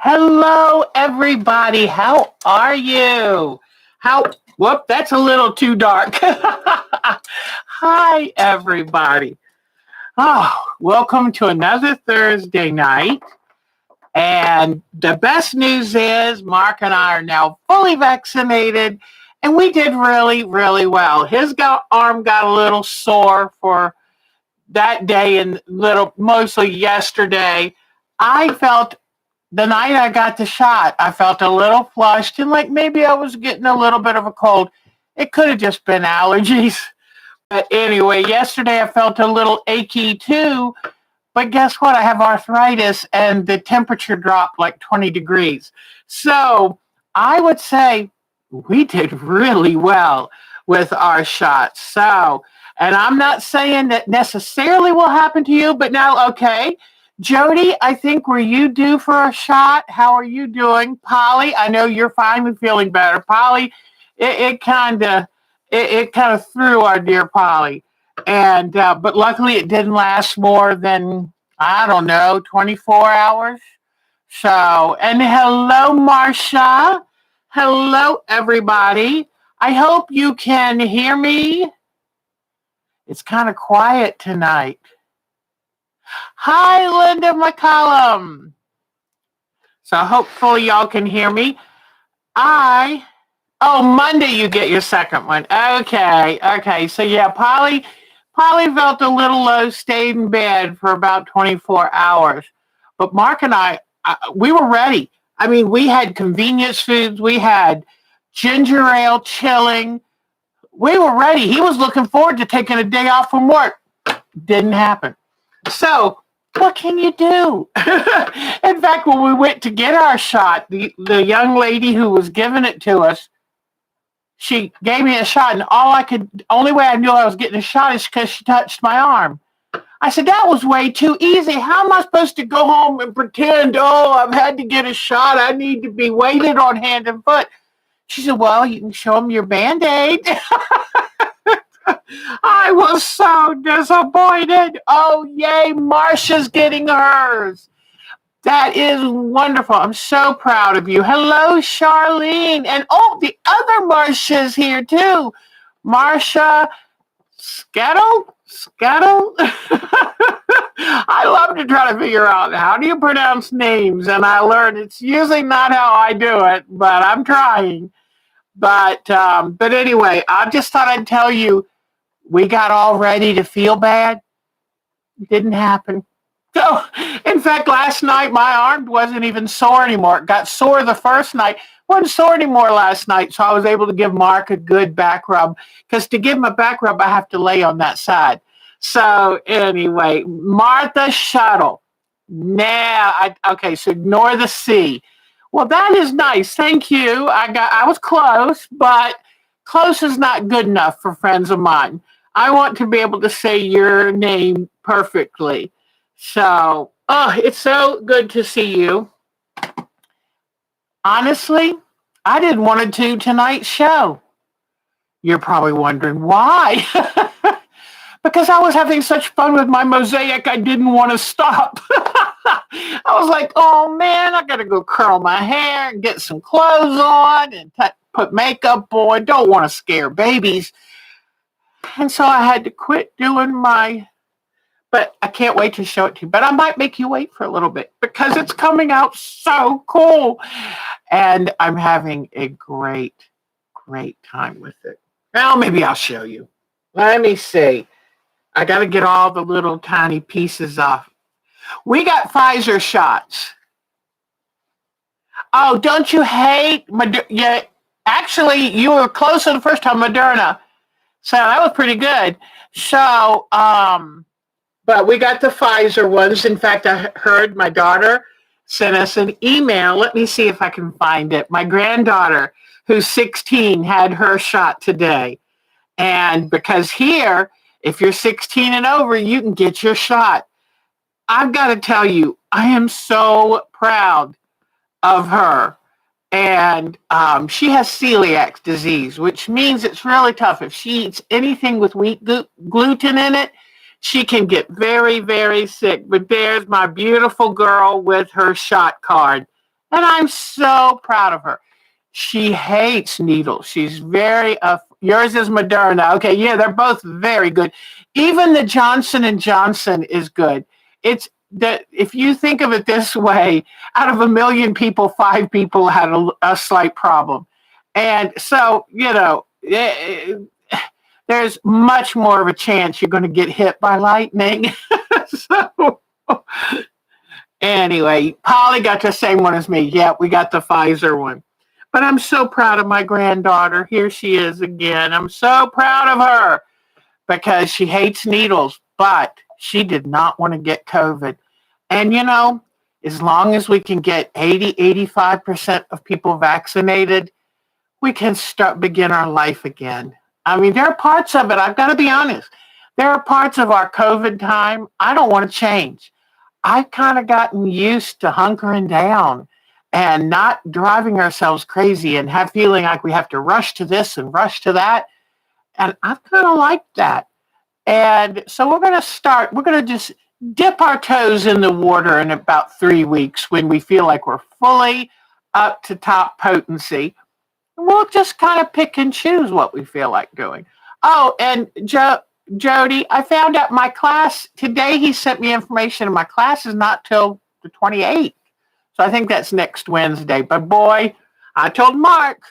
Hello, everybody. How are you? Whoop, that's a little too dark. Hi, everybody. Oh, welcome to another Thursday night. And the best news is Mark and I are now fully vaccinated, and we did really, really well. Arm got a little sore for that day and mostly yesterday. I felt the night I got the shot, I felt a little flushed and like maybe I was getting a little bit of a cold. It could have just been allergies. But anyway, yesterday I felt a little achy too. But guess what? I have arthritis and the temperature dropped like 20 degrees. So I would say we did really well with our shots. So, and I'm not saying that necessarily will happen to you, but now, okay. Jody, I think were you due for a shot? How are you doing? Polly, I know you're finally feeling better. Polly, it kind of threw our dear Polly, and but luckily it didn't last more than I don't know 24 hours. So, and hello, Marcia. Hello, everybody. I hope you can hear me. It's kind of quiet tonight. Hi, Linda McCollum. So hopefully y'all can hear me. Monday you get your second one. Okay. So yeah, Polly felt a little low, stayed in bed for about 24 hours. But Mark and I, we were ready. I mean, we had convenience foods. We had ginger ale chilling. We were ready. He was looking forward to taking a day off from work. Didn't happen. So what can you do? In fact, when we went to get our shot, the young lady who was giving it to us, she gave me a shot, and only way I knew I was getting a shot is because she touched my arm. I said, that was way too easy. How am I supposed to go home and pretend, I've had to get a shot. I need to be weighted on hand and foot. She said, well, you can show them your Band-Aid. I was so disappointed. Oh, yay, Marcia's getting hers. That is wonderful. I'm so proud of you. Hello, Charlene. And the other Marcia's here too. Marcia Scuttle? I love to try to figure out how do you pronounce names, and I learned it's usually not how I do it, but I'm trying. But anyway, I just thought I'd tell you we got all ready to feel bad. Didn't happen. So, in fact, last night my arm wasn't even sore anymore. It got sore the first night. Wasn't sore anymore last night, so I was able to give Mark a good back rub. Because to give him a back rub, I have to lay on that side. So anyway, Martha Shuttle. Okay, so ignore the C. Well, that is nice. Thank you. I was close, but close is not good enough for friends of mine. I want to be able to say your name perfectly. So, it's so good to see you. Honestly, I didn't want to do tonight's show. You're probably wondering why. Because I was having such fun with my Mosaic, I didn't want to stop. I was like, oh man, I got to go curl my hair and get some clothes on and put makeup on. Don't want to scare babies. And so I had to quit doing but I can't wait to show it to you. But I might make you wait for a little bit because it's coming out so cool. And I'm having a great, great time with it. Well, maybe I'll show you. Let me see. I got to get all the little tiny pieces off. We got Pfizer shots. Oh, don't you hate Moderna? Yeah, actually, you were closer the first time, Moderna. So that was pretty good. So, but we got the Pfizer ones. In fact, I heard my daughter sent us an email. Let me see if I can find it. My granddaughter, who's 16, had her shot today. And because here, if you're 16 and over, you can get your shot. I've got to tell you, I am so proud of her. And she has celiac disease, which means it's really tough. If she eats anything with wheat gluten in it, she can get very, very sick. But there's my beautiful girl with her shot card. And I'm so proud of her. She hates needles. She's very, yours is Moderna. Okay, yeah, they're both very good. Even the Johnson and Johnson is good. It's that if you think of it this way, out of 1 million people, 5 people had a slight problem. And so, there's much more of a chance you're going to get hit by lightning. So, anyway, Polly got the same one as me. Yeah, we got the Pfizer one. But I'm so proud of my granddaughter. Here she is again. I'm so proud of her because she hates needles, but she did not want to get COVID. And as long as we can get 85% of people vaccinated, we can begin our life again. I mean, there are parts of it, I've got to be honest. There are parts of our COVID time I don't want to change. I've kind of gotten used to hunkering down and not driving ourselves crazy and have feeling like we have to rush to this and rush to that. And I've kind of liked that. And so we're going to just dip our toes in the water in about 3 weeks when we feel like we're fully up to top potency. We'll just kind of pick and choose what we feel like doing. Oh, and Jody, I found out my class today. He sent me information, and my class is not till the 28th. So I think that's next Wednesday. But boy, I told Mark,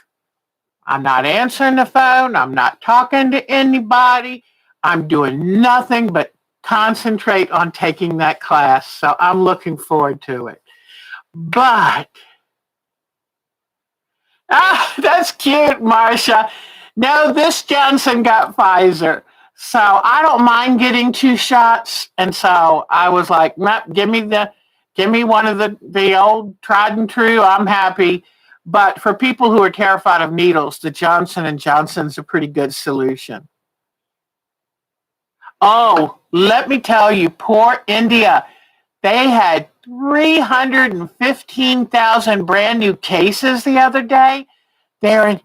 I'm not answering the phone. I'm not talking to anybody. I'm doing nothing but concentrate on taking that class. So I'm looking forward to it. But, that's cute, Marcia. No, this Johnson got Pfizer. So I don't mind getting 2 shots. And so I was like, nah, give me one of the old tried and true. I'm happy. But for people who are terrified of needles, the Johnson and Johnson's a pretty good solution. Oh, let me tell you, poor India. They had 315,000 brand new cases the other day. They're in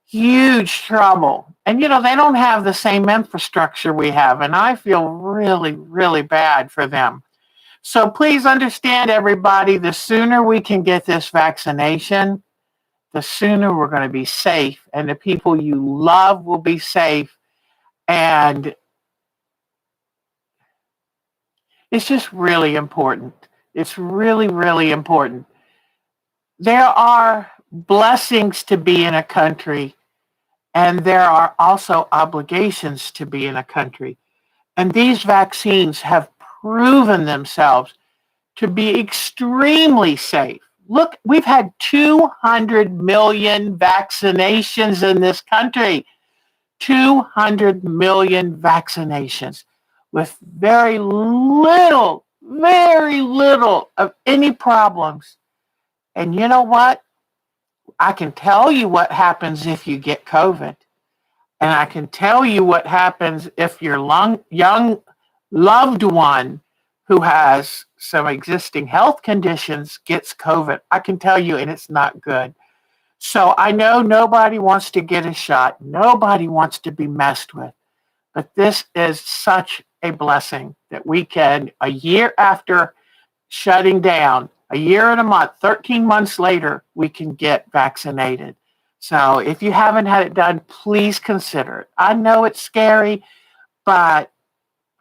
huge trouble. And, they don't have the same infrastructure we have. And I feel really, really bad for them. So please understand, everybody, the sooner we can get this vaccination, the sooner we're going to be safe. And the people you love will be safe. And it's just really important. It's really, really important. There are blessings to be in a country, and there are also obligations to be in a country. And these vaccines have proven themselves to be extremely safe. Look, we've had 200 million vaccinations in this country. 200 million vaccinations with very little of any problems. And you know what? I can tell you what happens if you get COVID. And I can tell you what happens if your young loved one who has some existing health conditions gets COVID. I can tell you, and it's not good. So I know nobody wants to get a shot. Nobody wants to be messed with. But this is such a blessing that we can, a year after shutting down, a year and a month, 13 months later, we can get vaccinated. So if you haven't had it done, please consider it. I know it's scary, but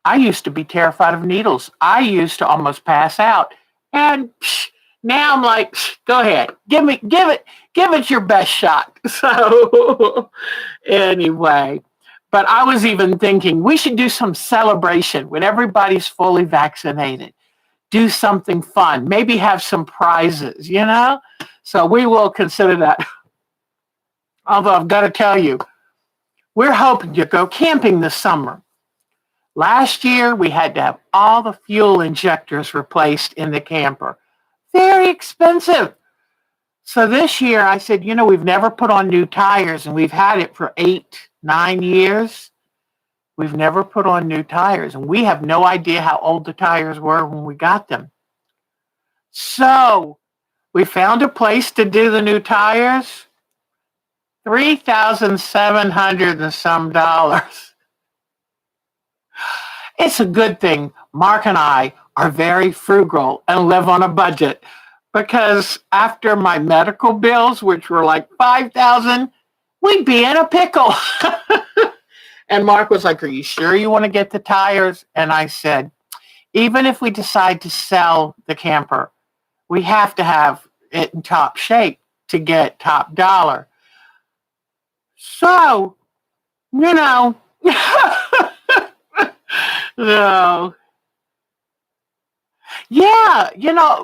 I used to be terrified of needles. I used to almost pass out. And now I'm like, go ahead, give it your best shot. So anyway, but I was even thinking we should do some celebration when everybody's fully vaccinated. Do something fun, maybe have some prizes, So we will consider that. Although I've got to tell you, we're hoping to go camping this summer. Last year, we had to have all the fuel injectors replaced in the camper. Very expensive. So this year, I said, we've never put on new tires, and we've had it for 8, 9 years. We've never put on new tires, and we have no idea how old the tires were when we got them. So we found a place to do the new tires. $3,700 and some dollars. It's a good thing Mark and I are very frugal and live on a budget. because after my medical bills, which were like 5,000, we'd be in a pickle. And Mark was like, "Are you sure you want to get the tires?" And I said, "Even if we decide to sell the camper, we have to have it in top shape to get top dollar." So, you know, no. Yeah,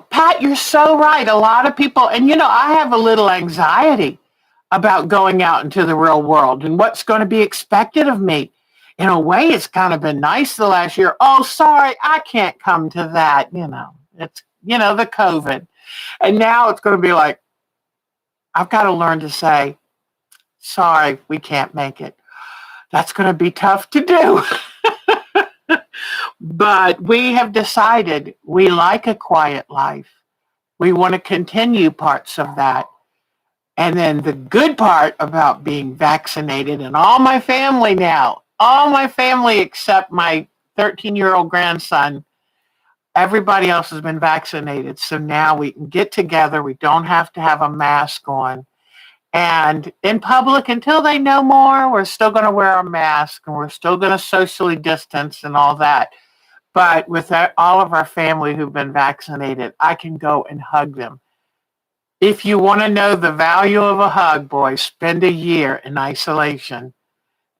Pat, you're so right. A lot of people, and I have a little anxiety about going out into the real world and what's going to be expected of me. In a way, it's kind of been nice the last year. Oh, sorry, I can't come to that. It's, the COVID. And now it's going to be like, I've got to learn to say, sorry, we can't make it. That's going to be tough to do. But we have decided we like a quiet life. We want to continue parts of that. And then the good part about being vaccinated, and all my family except my 13-year-old grandson, everybody else has been vaccinated. So now we can get together. We don't have to have a mask on. And in public, until they know more, we're still going to wear a mask and we're still going to socially distance and all that. But with all of our family who've been vaccinated, I can go and hug them. If you want to know the value of a hug, boys, spend a year in isolation.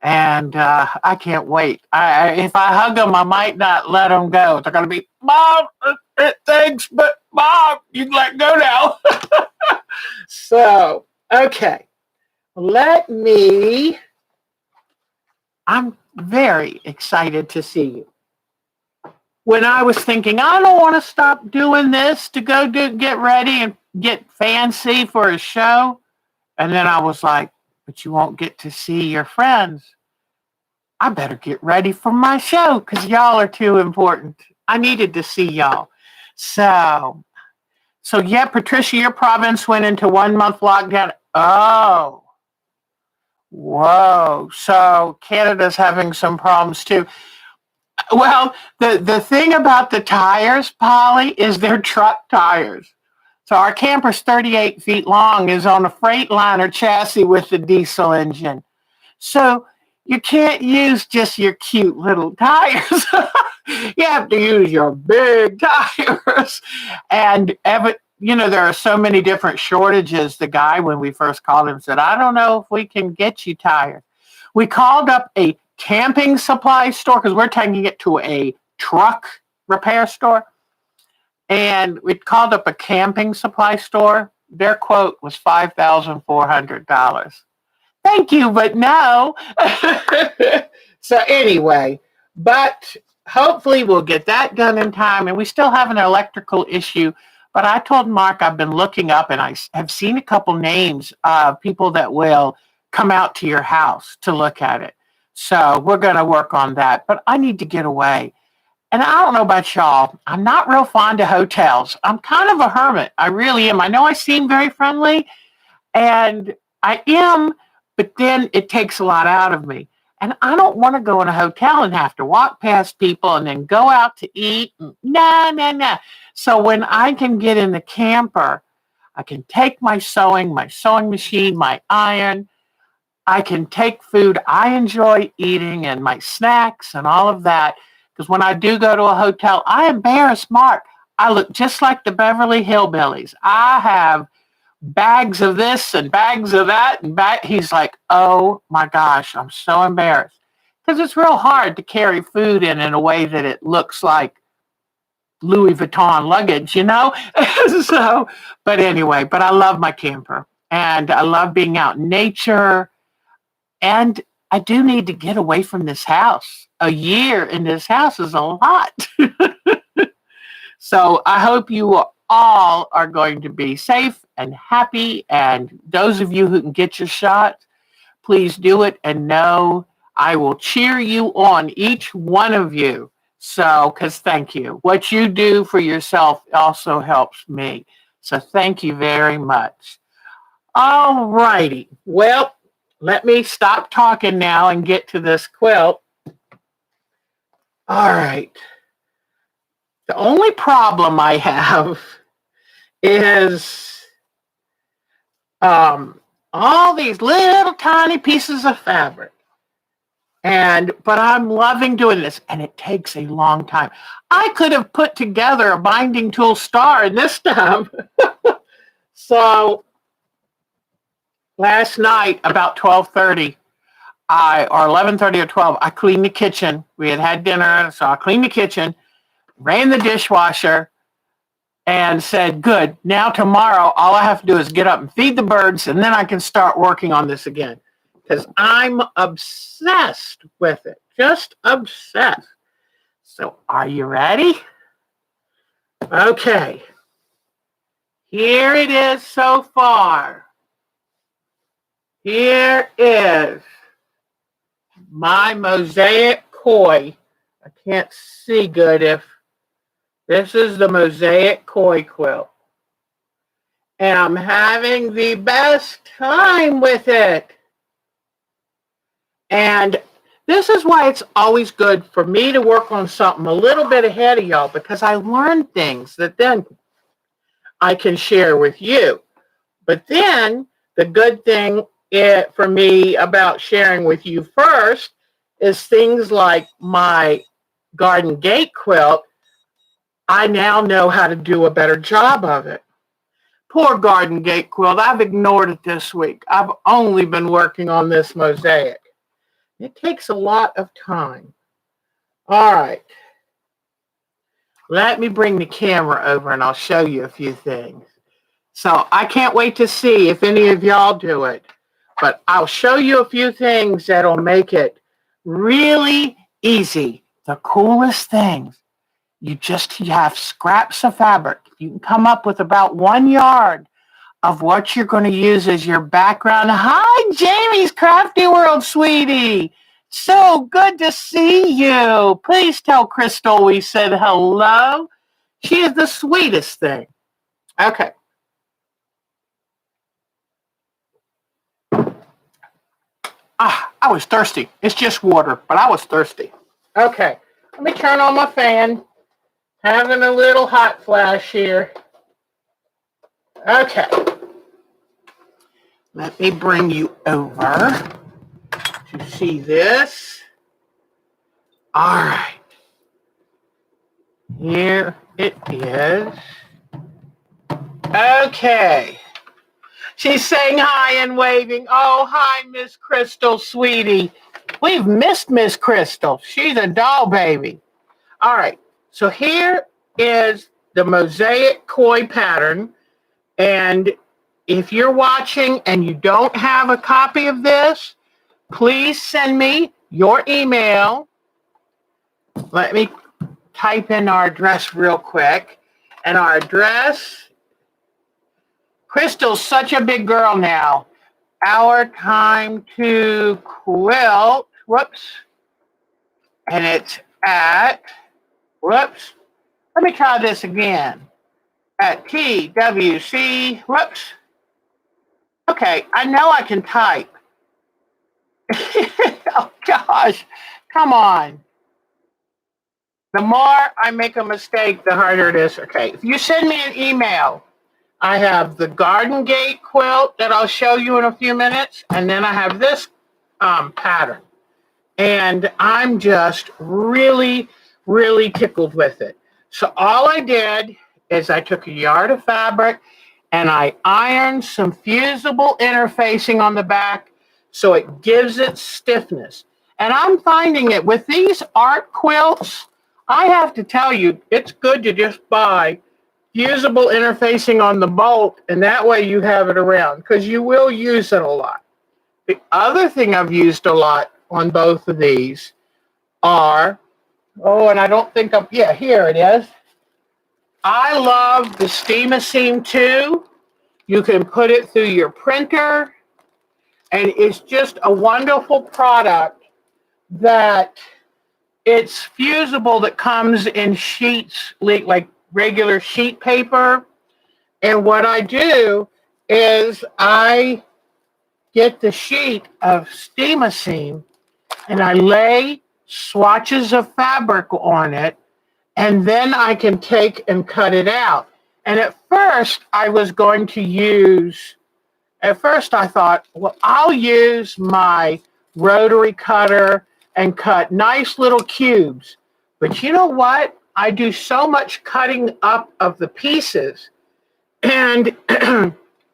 And I can't wait. If I hug them, I might not let them go. They're going to be, "Mom, thanks, but Mom, you can let go now." So, okay. I'm very excited to see you. When I was thinking, I don't want to stop doing this to get ready and get fancy for a show. And then I was like, but you won't get to see your friends. I better get ready for my show because y'all are too important. I needed to see y'all. So yeah, Patricia, your province went into 1 month lockdown. Oh, whoa. So Canada's having some problems too. Well, the thing about the tires, Polly, is they're truck tires. So our camper's 38 feet long, is on a Freightliner chassis with the diesel engine. So you can't use just your cute little tires. You have to use your big tires. And there are so many different shortages. The guy, when we first called him, said, "I don't know if we can get you tires." We called up a camping supply store because we're taking it to a truck repair store. And we called up a camping supply store. Their quote was $5,400. Thank you, but no. So anyway, but hopefully we'll get that done in time. And we still have an electrical issue. But I told Mark I've been looking up and I have seen a couple names of people that will come out to your house to look at it. So we're going to work on that. But I need to get away. And I don't know about y'all. I'm not real fond of hotels. I'm kind of a hermit. I really am. I know I seem very friendly, and I am, but then it takes a lot out of me. And I don't want to go in a hotel and have to walk past people and then go out to eat. Nah. So when I can get in the camper, I can take my sewing machine, my iron. I can take food I enjoy eating and my snacks and all of that. Because when I do go to a hotel, I embarrass Mark. I look just like the Beverly Hillbillies. I have bags of this and bags of that. He's like, "Oh my gosh, I'm so embarrassed." Because it's real hard to carry food in a way that it looks like Louis Vuitton luggage, So, but anyway, but I love my camper. And I love being out in nature. And I do need to get away from this house. A year in this house is a lot. So I hope you all are going to be safe and happy. And those of you who can get your shot, please do it. And know I will cheer you on, each one of you. So, because thank you. What you do for yourself also helps me. So thank you very much. All righty. Well, let me stop talking now and get to this quilt. All right. The only problem I have is all these little tiny pieces of fabric. But I'm loving doing this, and it takes a long time. I could have put together a binding tool star in this time. So last night, about 12:30, or 11:30 or 12, I cleaned the kitchen. We had dinner, so I cleaned the kitchen, ran the dishwasher, and said, good, now tomorrow, all I have to do is get up and feed the birds, and then I can start working on this again. Because I'm obsessed with it, just obsessed. So are you ready? Okay. Here it is so far. Here is my Mosaic koi. I can't see good if this is the Mosaic koi quilt. And I'm having the best time with it. And this is why it's always good for me to work on something a little bit ahead of y'all, because I learn things that then I can share with you. But then the good thing for me about sharing with you first is things like my garden gate quilt. I now know how to do a better job of it. Poor garden gate quilt. I've ignored it this week. I've only been working on this Mosaic. It takes a lot of time. All right. Let me bring the camera over and I'll show you a few things. So I can't wait to see if any of y'all do it. But I'll show you a few things that'll make it really easy. The coolest things. You have scraps of fabric. You can come up with about 1 yard of what you're going to use as your background. Hi, Jamie's Crafty World, sweetie. So good to see you. Please tell Crystal we said hello. She is the sweetest thing. Okay. I was thirsty. It's just water, but I was thirsty. Okay. Let me turn on my fan. Having a little hot flash here. Okay. Let me bring you over to see this. All right. Here it is. Okay. She's saying hi and waving. Oh, hi, Miss Crystal, sweetie. We've missed Miss Crystal. She's a doll baby. All right. So here is the Mosaic koi pattern. And if you're watching and you don't have a copy of this, please send me your email. Let me type in our address real quick. And our address, Crystal's such a big girl now. Our time to quilt, whoops. And it's at, whoops. Let me try this again. At TWC, whoops. Okay, I know I can type. Oh, gosh. Come on. The more I make a mistake, the harder it is. Okay, if you send me an email, I have the Garden Gate quilt that I'll show you in a few minutes, and then I have this pattern. And I'm just really, really tickled with it. So all I did is I took a yard of fabric and I ironed some fusible interfacing on the back so it gives it stiffness. And I'm finding it with these art quilts, I have to tell you, it's good to just buy fusible interfacing on the bolt, and that way you have it around because you will use it a lot. The other thing I've used a lot on both of these are, and I don't think here it is. I love the Steam-A-Seam 2. You can put it through your printer, and it's just a wonderful product that it's fusible, that comes in sheets, like regular sheet paper. And what I do is I get the sheet of Steam-A-Seam and I lay swatches of fabric on it, and then I can take and cut it out. And at first I thought, well, I'll use my rotary cutter and cut nice little cubes. But you know what? I do so much cutting up of the pieces. And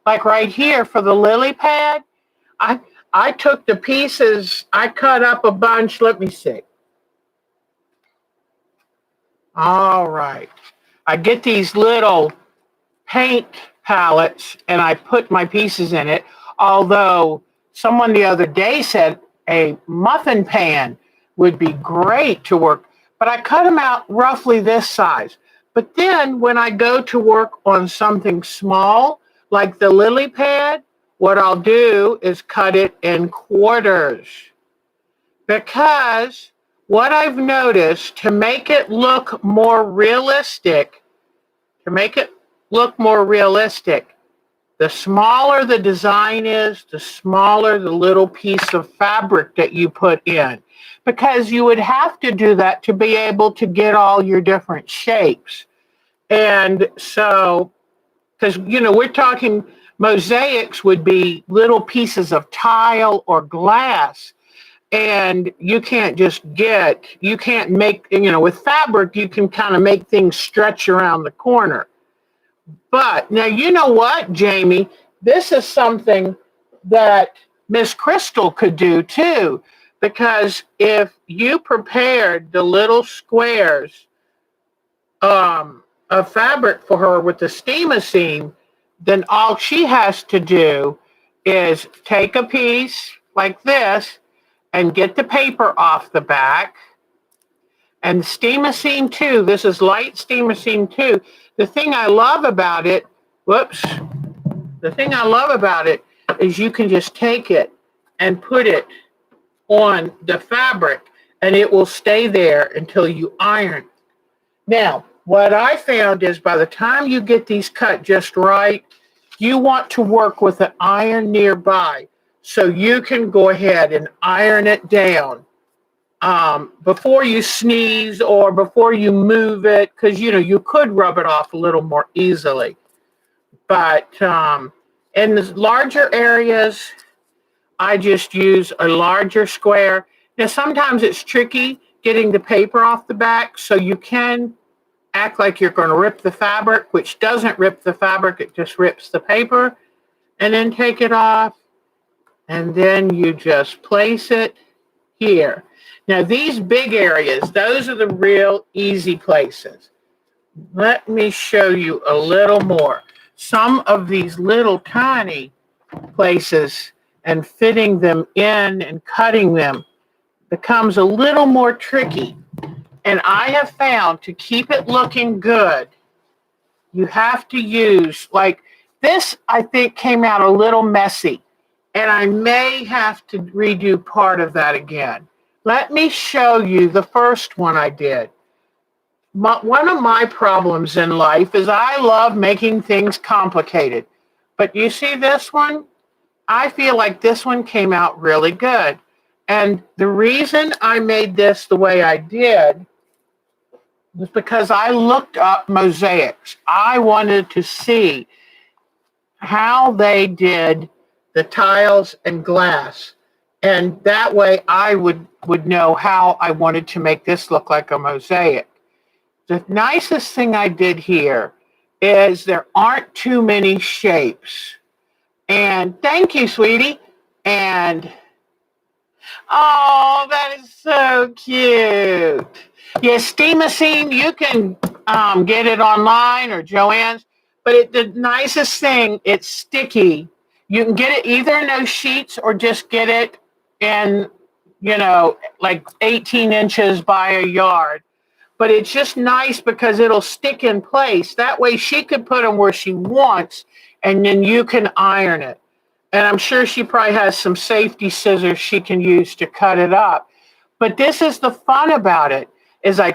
like right here for the lily pad, I I took the pieces, I cut up a bunch. Let me see. All right. I get these little paint palettes and I put my pieces in it. Although someone the other day said a muffin pan would be great to work, but I cut them out roughly this size. But then when I go to work on something small, like the lily pad, what I'll do is cut it in quarters. Because what I've noticed to make it look more realistic, to make it look more realistic, the smaller the design is, the smaller the little piece of fabric that you put in. Because you would have to do that to be able to get all your different shapes. And so, because, we're talking mosaics would be little pieces of tile or glass. And you can't make, with fabric, you can kind of make things stretch around the corner. But now, you know what, Jamie? This is something that Miss Crystal could do too, because if you prepared the little squares of fabric for her with the steamer seam, then all she has to do is take a piece like this and get the paper off the back. And steamer seam too. This is light steamer seam too. The thing I love about it, the thing I love about it is you can just take it and put it on the fabric and it will stay there until you iron. Now, what I found is by the time you get these cut just right, you want to work with an iron nearby so you can go ahead and iron it down before you sneeze or before you move it, because you could rub it off a little more easily. But in the larger areas, I just use a larger square. Now, sometimes it's tricky getting the paper off the back, so you can act like you're going to rip the fabric, which doesn't rip the fabric, it just rips the paper, and then take it off, and then you just place it here. Now, these big areas, those are the real easy places. Let me show you a little more. Some of these little tiny places and fitting them in and cutting them becomes a little more tricky. And I have found to keep it looking good, you have to use, like this, I think came out a little messy. And I may have to redo part of that again. Let me show you the first one I did. One of my problems in life is I love making things complicated. But you see this one? I feel like this one came out really good. And the reason I made this the way I did was because I looked up mosaics. I wanted to see how they did the tiles and glass. And that way I would know how I wanted to make this look like a mosaic. The nicest thing I did here is there aren't too many shapes. And thank you, sweetie. And, oh, that is so cute. Yeah, steamer seam, you can get it online or Joann's. But the nicest thing, it's sticky. You can get it either in those sheets or just get it in, like 18 inches by a yard. But it's just nice because it'll stick in place. That way she could put them where she wants, and then you can iron it. And I'm sure she probably has some safety scissors she can use to cut it up. But this is the fun about it, is I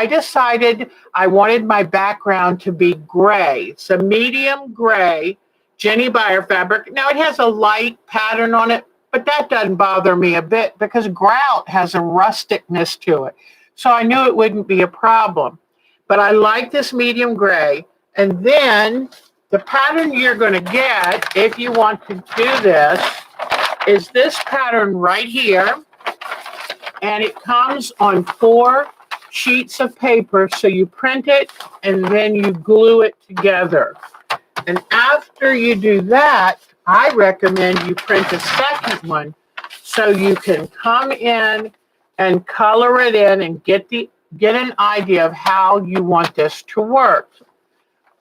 decided I wanted my background to be gray. It's a medium gray Jenny Beyer fabric. Now it has a light pattern on it, but that doesn't bother me a bit because grout has a rusticness to it. So I knew it wouldn't be a problem. But I like this medium gray. And then the pattern you're going to get if you want to do this is this pattern right here. And it comes on 4 sheets of paper. So you print it and then you glue it together. And after you do that, I recommend you print a second one so you can come in and color it in and get an idea of how you want this to work.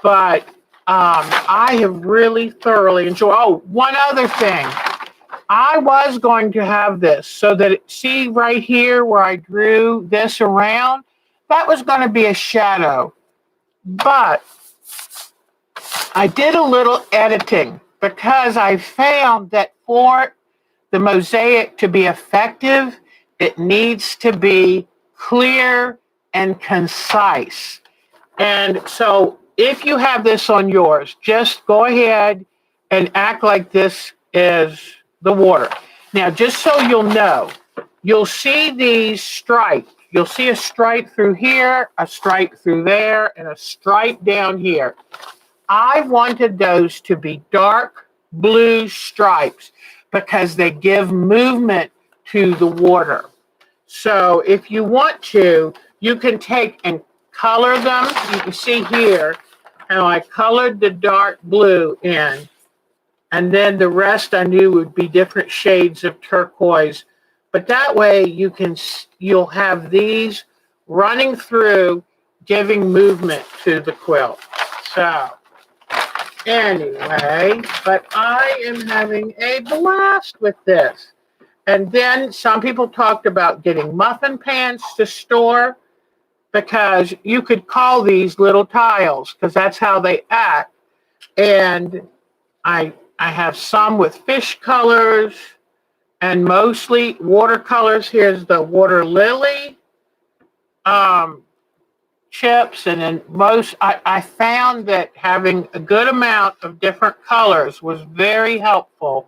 But I have really thoroughly enjoyed. Oh, one other thing. I was going to have this so that, see right here where I drew this around, that was going to be a shadow. But I did a little editing because I found that for the mosaic to be effective, it needs to be clear and concise. And so if you have this on yours, just go ahead and act like this is the water. Now, just so you'll know, you'll see these stripes. You'll see a stripe through here, a stripe through there, and a stripe down here. I wanted those to be dark blue stripes because they give movement to the water. So if you want to, you can take and color them. You can see here how I colored the dark blue in. And then the rest I knew would be different shades of turquoise. But that way you'll have these running through, giving movement to the quilt. So anyway, but I am having a blast with this. And then some people talked about getting muffin pans to store because you could call these little tiles because that's how they act. And I have some with fish colors and mostly watercolors. Here's the water lily chips. And then I found that having a good amount of different colors was very helpful.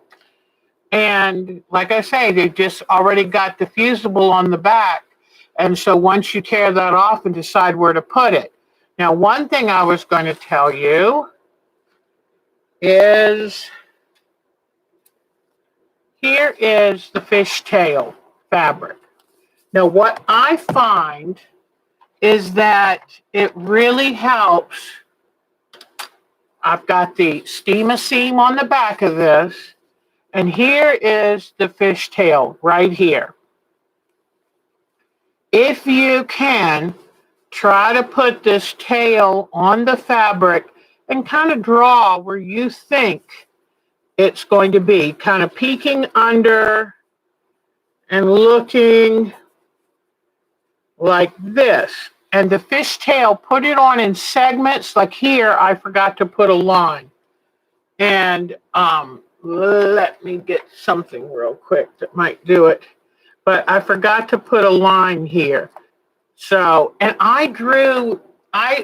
And like I say, they just already got the fusible on the back. And so once you tear that off and decide where to put it. Now, one thing I was going to tell you is here is the fishtail fabric. Now, what I find is that it really helps. I've got the steamer seam on the back of this, and here is the fishtail right here. If you can, try to put this tail on the fabric and kind of draw where you think it's going to be, kind of peeking under and looking like this. And the fishtail, put it on in segments. Like here, I forgot to put a line. And let me get something real quick that might do it. But I forgot to put a line here. So, and I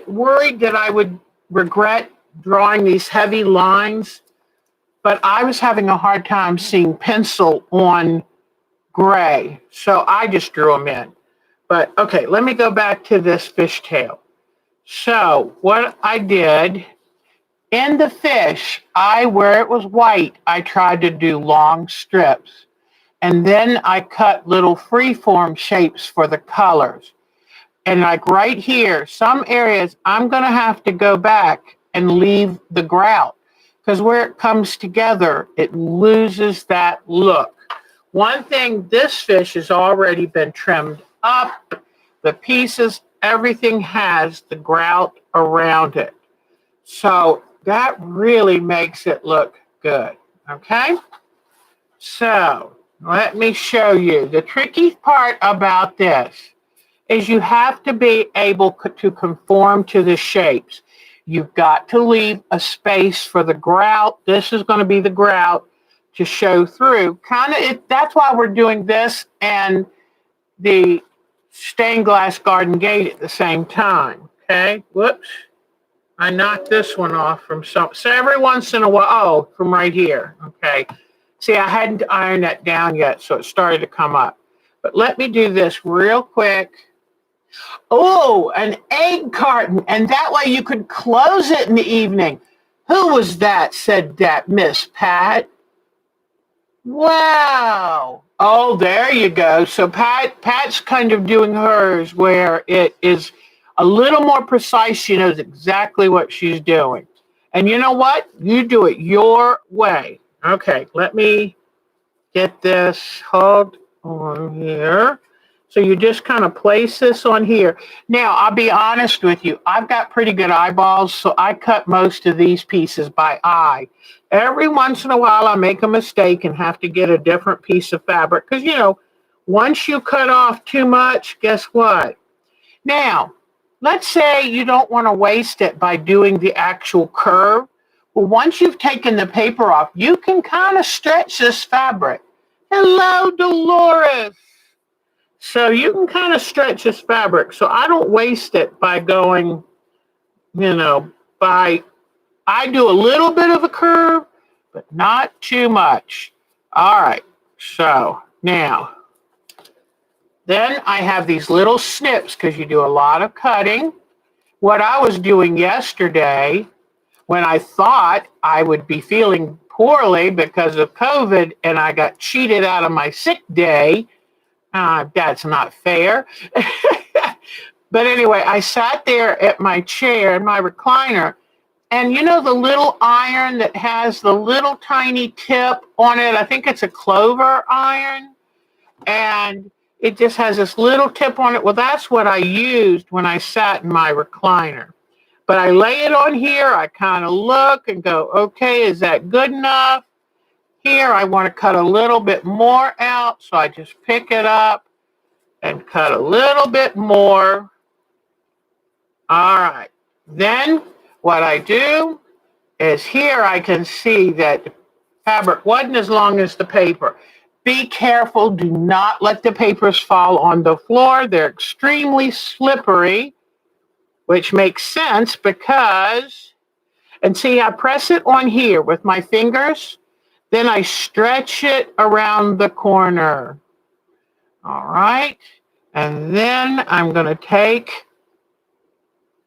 worried that I would regret drawing these heavy lines, but I was having a hard time seeing pencil on gray. So I just drew them in. But okay, let me go back to this fishtail. So what I did in the fish, where it was white, I tried to do long strips. And then I cut little freeform shapes for the colors. And like right here, some areas I'm going to have to go back and leave the grout because where it comes together, it loses that look. One thing, this fish has already been trimmed up. The pieces, everything has the grout around it. So that really makes it look good. Okay? So let me show you. The tricky part about this is you have to be able to conform to the shapes. You've got to leave a space for the grout. This is going to be the grout to show through. That's why we're doing this and the stained glass garden gate at the same time. Okay, whoops. I knocked this one off from so every once in a while, from right here. Okay. See, I hadn't ironed that down yet, so it started to come up. But let me do this real quick. Oh, an egg carton, and that way you could close it in the evening. Who was that? Said that Miss Pat. Wow. Oh, there you go. So Pat's kind of doing hers where it is a little more precise. She knows exactly what she's doing. And you know what? You do it your way. Okay, let me get this. Hold on here. So you just kind of place this on here. Now, I'll be honest with you. I've got pretty good eyeballs, so I cut most of these pieces by eye. Every once in a while, I make a mistake and have to get a different piece of fabric. Because, once you cut off too much, guess what? Now, let's say you don't want to waste it by doing the actual curve. Well, once you've taken the paper off, you can kind of stretch this fabric. Hello, Dolores. So you can kind of stretch this fabric. So I don't waste it by going, I do a little bit of a curve, but not too much. All right. So now, then I have these little snips because you do a lot of cutting. What I was doing yesterday when I thought I would be feeling poorly because of COVID and I got cheated out of my sick day. That's not fair. But anyway, I sat there at my chair, in my recliner, and the little iron that has the little tiny tip on it? I think it's a clover iron. And it just has this little tip on it. Well, that's what I used when I sat in my recliner. But I lay it on here. I kind of look and go, okay, is that good enough? Here, I want to cut a little bit more out. So I just pick it up and cut a little bit more. All right. Then what I do is here I can see that the fabric wasn't as long as the paper. Be careful. Do not let the papers fall on the floor. They're extremely slippery, which makes sense because, and see, I press it on here with my fingers. Then I stretch it around the corner. All right. And then I'm going to take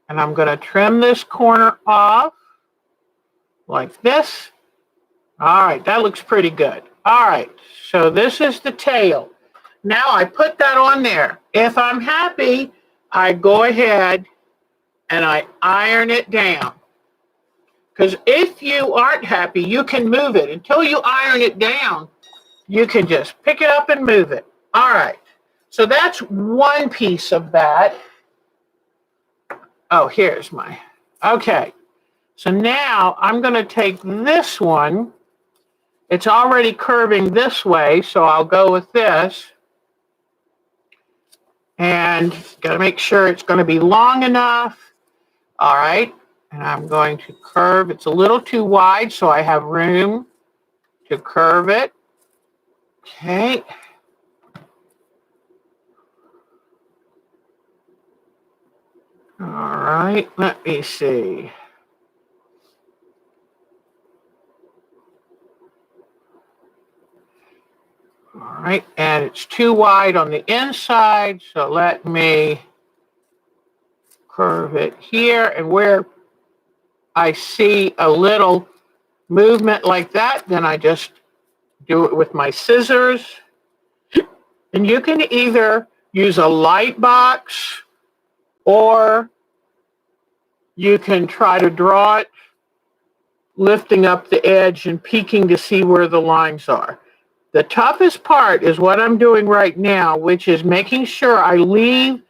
and I'm going to trim this corner off like this. All right. That looks pretty good. All right. So this is the tail. Now I put that on there. If I'm happy, I go ahead and I iron it down. Because if you aren't happy, you can move it. Until you iron it down, you can just pick it up and move it. All right. So that's one piece of that. Oh, here's my, okay. So now I'm going to take this one. It's already curving this way, so I'll go with this. And got to make sure it's going to be long enough. All right. And I'm going to curve. It's a little too wide, so I have room to curve it. Okay. All right. Let me see. All right. And it's too wide on the inside, so let me curve it here. And where I see a little movement like that, then I just do it with my scissors. And you can either use a light box or you can try to draw it, lifting up the edge and peeking to see where the lines are. The toughest part is what I'm doing right now, which is making sure I leave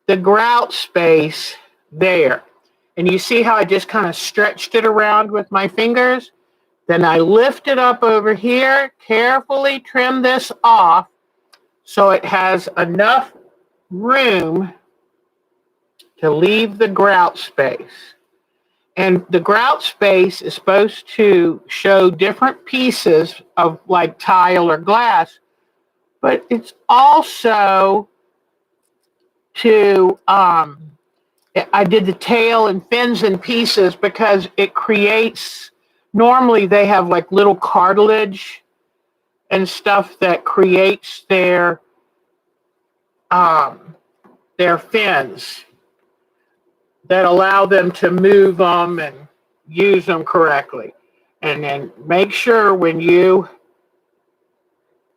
the grout space there. And you see how I just kind of stretched it around with my fingers? Then I lift it up over here, carefully trim this off so it has enough room to leave the grout space. And the grout space is supposed to show different pieces of like tile or glass, but it's also to, I did the tail and fins and pieces because it creates, normally they have like little cartilage and stuff that creates their their fins that allow them to move them and use them correctly. And then make sure when you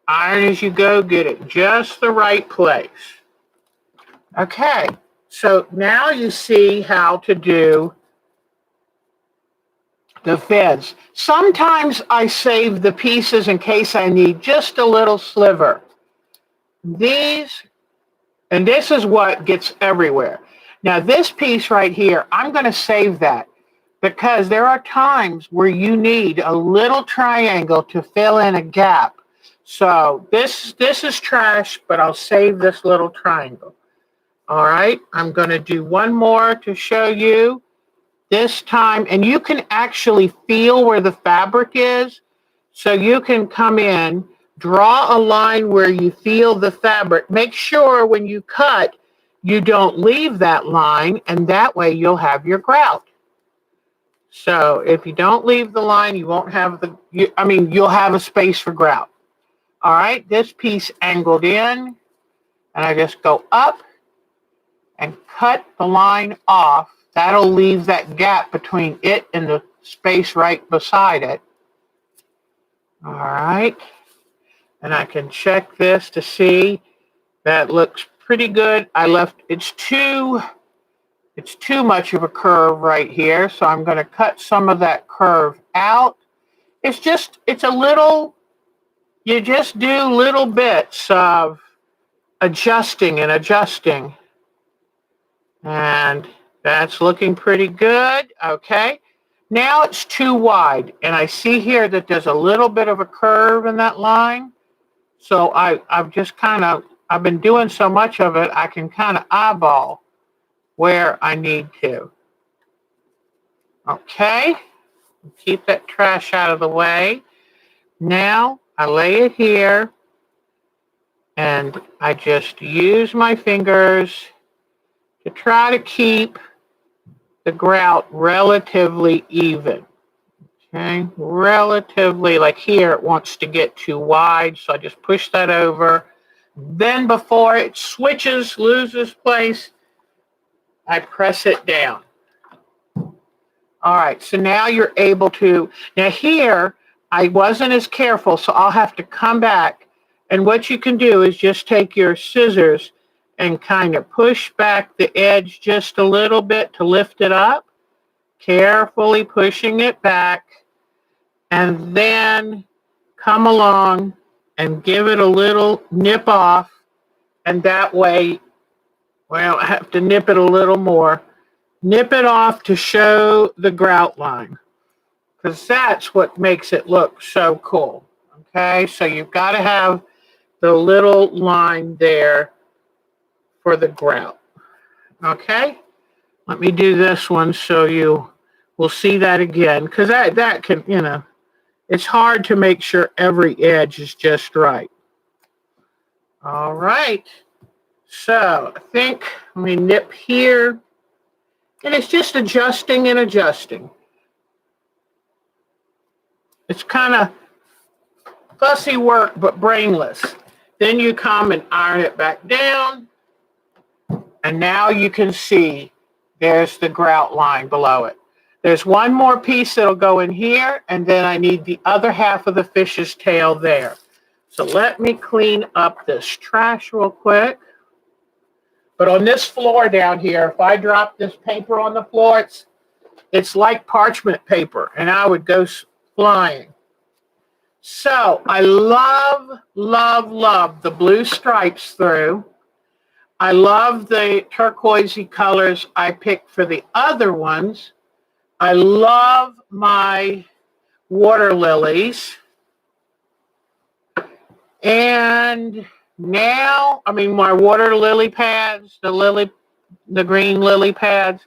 iron as you go, get it just the right place. Okay, so now you see how to do the fins. Sometimes I save the pieces in case I need just a little sliver. These, and this is what gets everywhere. Now this piece right here, I'm going to save that because there are times where you need a little triangle to fill in a gap. So this is trash, but I'll save this little triangle. All right, I'm going to do one more to show you this time, and you can actually feel where the fabric is. So you can come in, draw a line where you feel the fabric. Make sure when you cut, you don't leave that line, and that way you'll have your grout. So if you don't leave the line, you won't have you'll have a space for grout. All right, this piece angled in, and I just go up and cut the line off. That'll leave that gap between it and the space right beside it. All right, and I can check this to see that looks pretty good. It's too much of a curve right here, so I'm going to cut some of that curve out. It's a little, you just do little bits of adjusting and adjusting. And that's looking pretty good. Okay. Now it's too wide. And I see here that there's a little bit of a curve in that line. So I've been doing so much of it, I can kind of eyeball where I need to. Okay. Keep that trash out of the way. Now I lay it here and I just use my fingers to try to keep the grout relatively even. Okay, relatively, like here it wants to get too wide, so I just push that over. Then before it loses place, I press it down. All right, so now you're able to, now here, I wasn't as careful, so I'll have to come back. And what you can do is just take your scissors and kind of push back the edge just a little bit to lift it up, carefully pushing it back, and then come along and give it a little nip off. And that way, well, I have to nip it a little more. Nip it off to show the grout line, because that's what makes it look so cool. Okay, so you've got to have the little line there for the grout. Okay, let me do this one so you will see that again, because that can, it's hard to make sure every edge is just right. All right, so I think let me nip here, and it's just adjusting and adjusting. It's kind of fussy work, but brainless. Then you come and iron it back down, and now you can see there's the grout line below it. There's one more piece that'll go in here, and then I need the other half of the fish's tail there. So let me clean up this trash real quick. But on this floor down here, if I drop this paper on the floor, it's like parchment paper, and I would go flying. So I love, love, love the blue stripes through. I love the turquoisey colors I picked for the other ones. I love my water lilies. And now, my water lily pads, the green lily pads.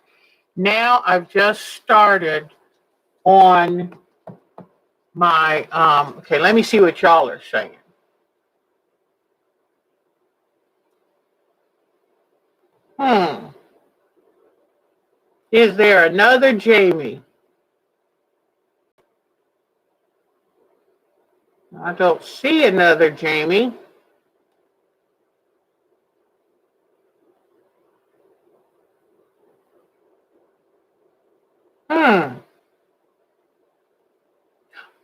Now I've just started on my, okay, let me see what y'all are saying. Is there another Jamie? I don't see another Jamie.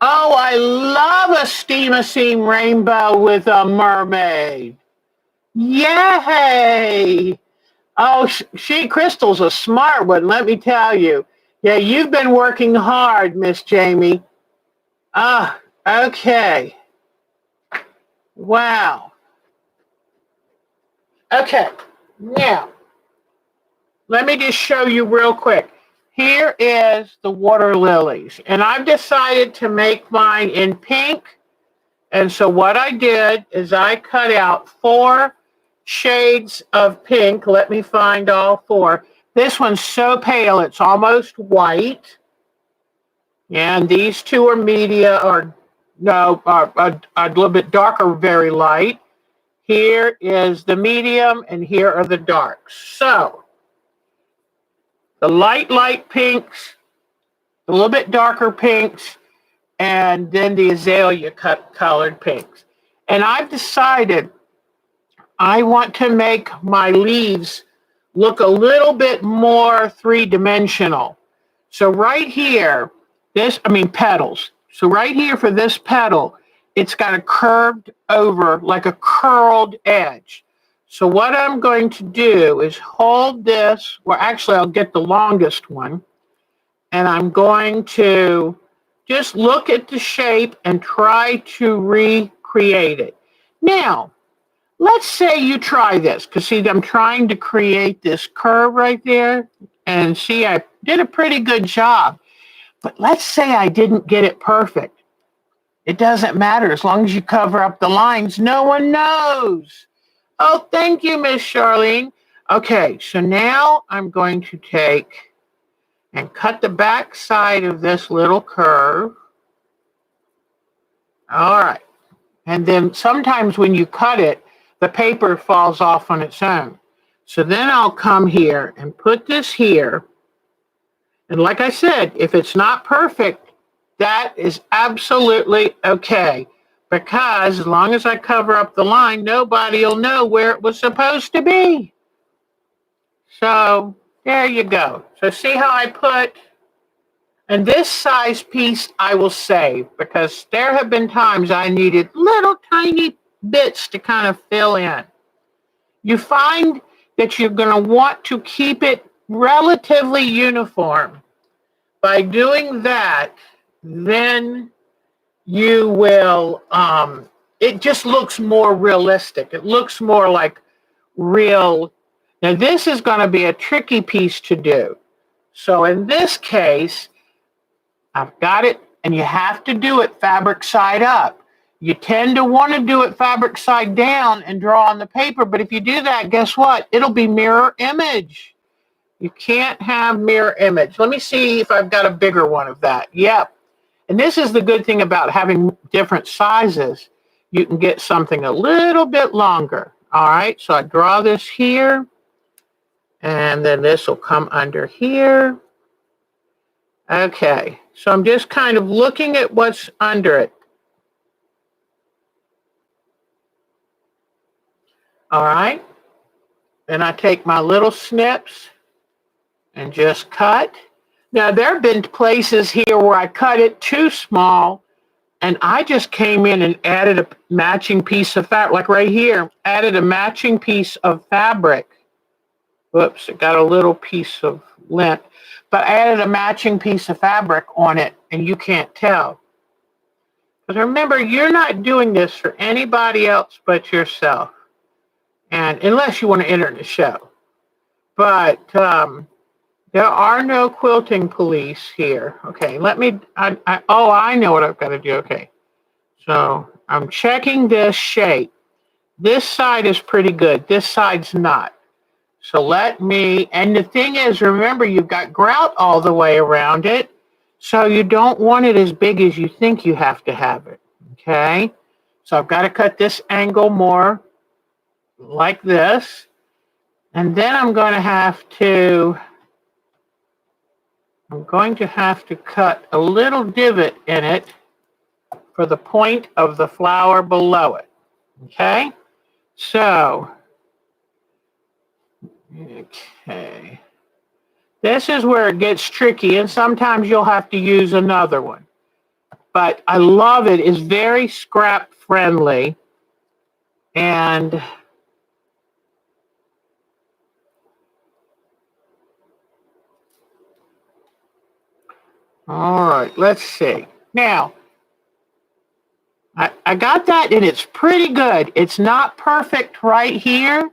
Oh, I love a steam seam rainbow with a mermaid. Yay! Oh, Crystal's a smart one, let me tell you. Yeah, you've been working hard, Miss Jamie. Ah, okay. Wow. Okay, now, let me just show you real quick. Here is the water lilies, and I've decided to make mine in pink. And so what I did is I cut out 4 shades of pink. Let me find all 4. This one's so pale, it's almost white. And these 2 are media, or no, are a little bit darker, very light. Here is the medium, and here are the darks. So the light pinks, a little bit darker pinks, and then the azalea colored pinks. And I've decided I want to make my leaves look a little bit more three-dimensional. So right here, petals. So right here for this petal, it's got a curved over, like a curled edge. So what I'm going to do is hold this, well, actually I'll get the longest one, and I'm going to just look at the shape and try to recreate it. Now, let's say you try this, because see, I'm trying to create this curve right there, and see, I did a pretty good job. But let's say I didn't get it perfect. It doesn't matter. As long as you cover up the lines, no one knows. Oh, thank you, Miss Charlene. Okay, so now I'm going to take and cut the back side of this little curve. All right. And then sometimes when you cut it, the paper falls off on its own. So then I'll come here and put this here. And like I said, if it's not perfect, that is absolutely okay. Because as long as I cover up the line, nobody will know where it was supposed to be. So there you go. So see how I put, and this size piece I will save, because there have been times I needed little tiny bits to kind of fill in. You find that you're going to want to keep it relatively uniform. By doing that, then you will, it just looks more realistic. It looks more like real. Now, this is going to be a tricky piece to do. So in this case, I've got it, and you have to do it fabric side up. You tend to want to do it fabric side down and draw on the paper, but if you do that, guess what? It'll be mirror image. You can't have mirror image. Let me see if I've got a bigger one of that. Yep. And this is the good thing about having different sizes. You can get something a little bit longer. All right, so I draw this here, and then this will come under here. Okay, so I'm just kind of looking at what's under it. All right, and I take my little snips and just cut. Now, there have been places here where I cut it too small, and I just came in and added a matching piece of fabric, like right here, added a matching piece of fabric. Whoops, it got a little piece of lint, but I added a matching piece of fabric on it, and you can't tell. But remember, you're not doing this for anybody else but yourself, and unless you want to enter the show. But there are no quilting police here. Okay, let me, I know what I've got to do. Okay, so I'm checking this shape. This side is pretty good. This side's not. So let me, and the thing is, remember, you've got grout all the way around it, so you don't want it as big as you think you have to have it, okay? So I've got to cut this angle more like this, and then I'm going to have to cut a little divot in it for the point of the flower below it, okay? So, okay. This is where it gets tricky, and sometimes you'll have to use another one. but I love it. It's very scrap friendly. And all right, let's see. Now, I got that and it's pretty good. It's not perfect right here,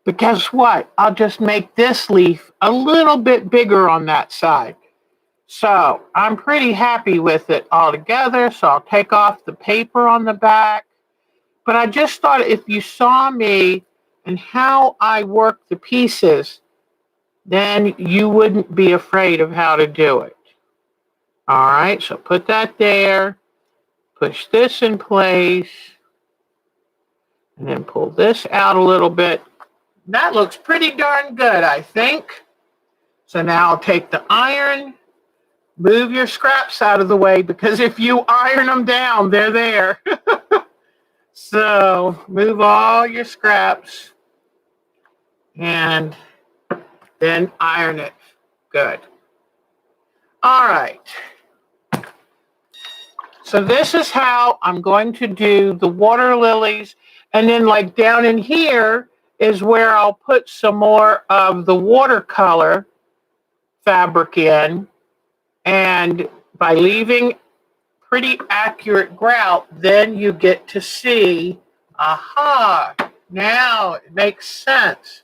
but guess what? I'll just make this leaf a little bit bigger on that side. So I'm pretty happy with it all together. So I'll take off the paper on the back. But I just thought if you saw me and how I work the pieces, then you wouldn't be afraid of how to do it. All right, so put that there, push this in place, and then pull this out a little bit. That looks pretty darn good, I think. So now I'll take the iron, move your scraps out of the way, because if you iron them down, they're there. So move all your scraps and then iron it. Good. All right. So this is how I'm going to do the water lilies. And then like down in here is where I'll put some more of the watercolor fabric in. And by leaving pretty accurate grout, then you get to see, aha, now it makes sense.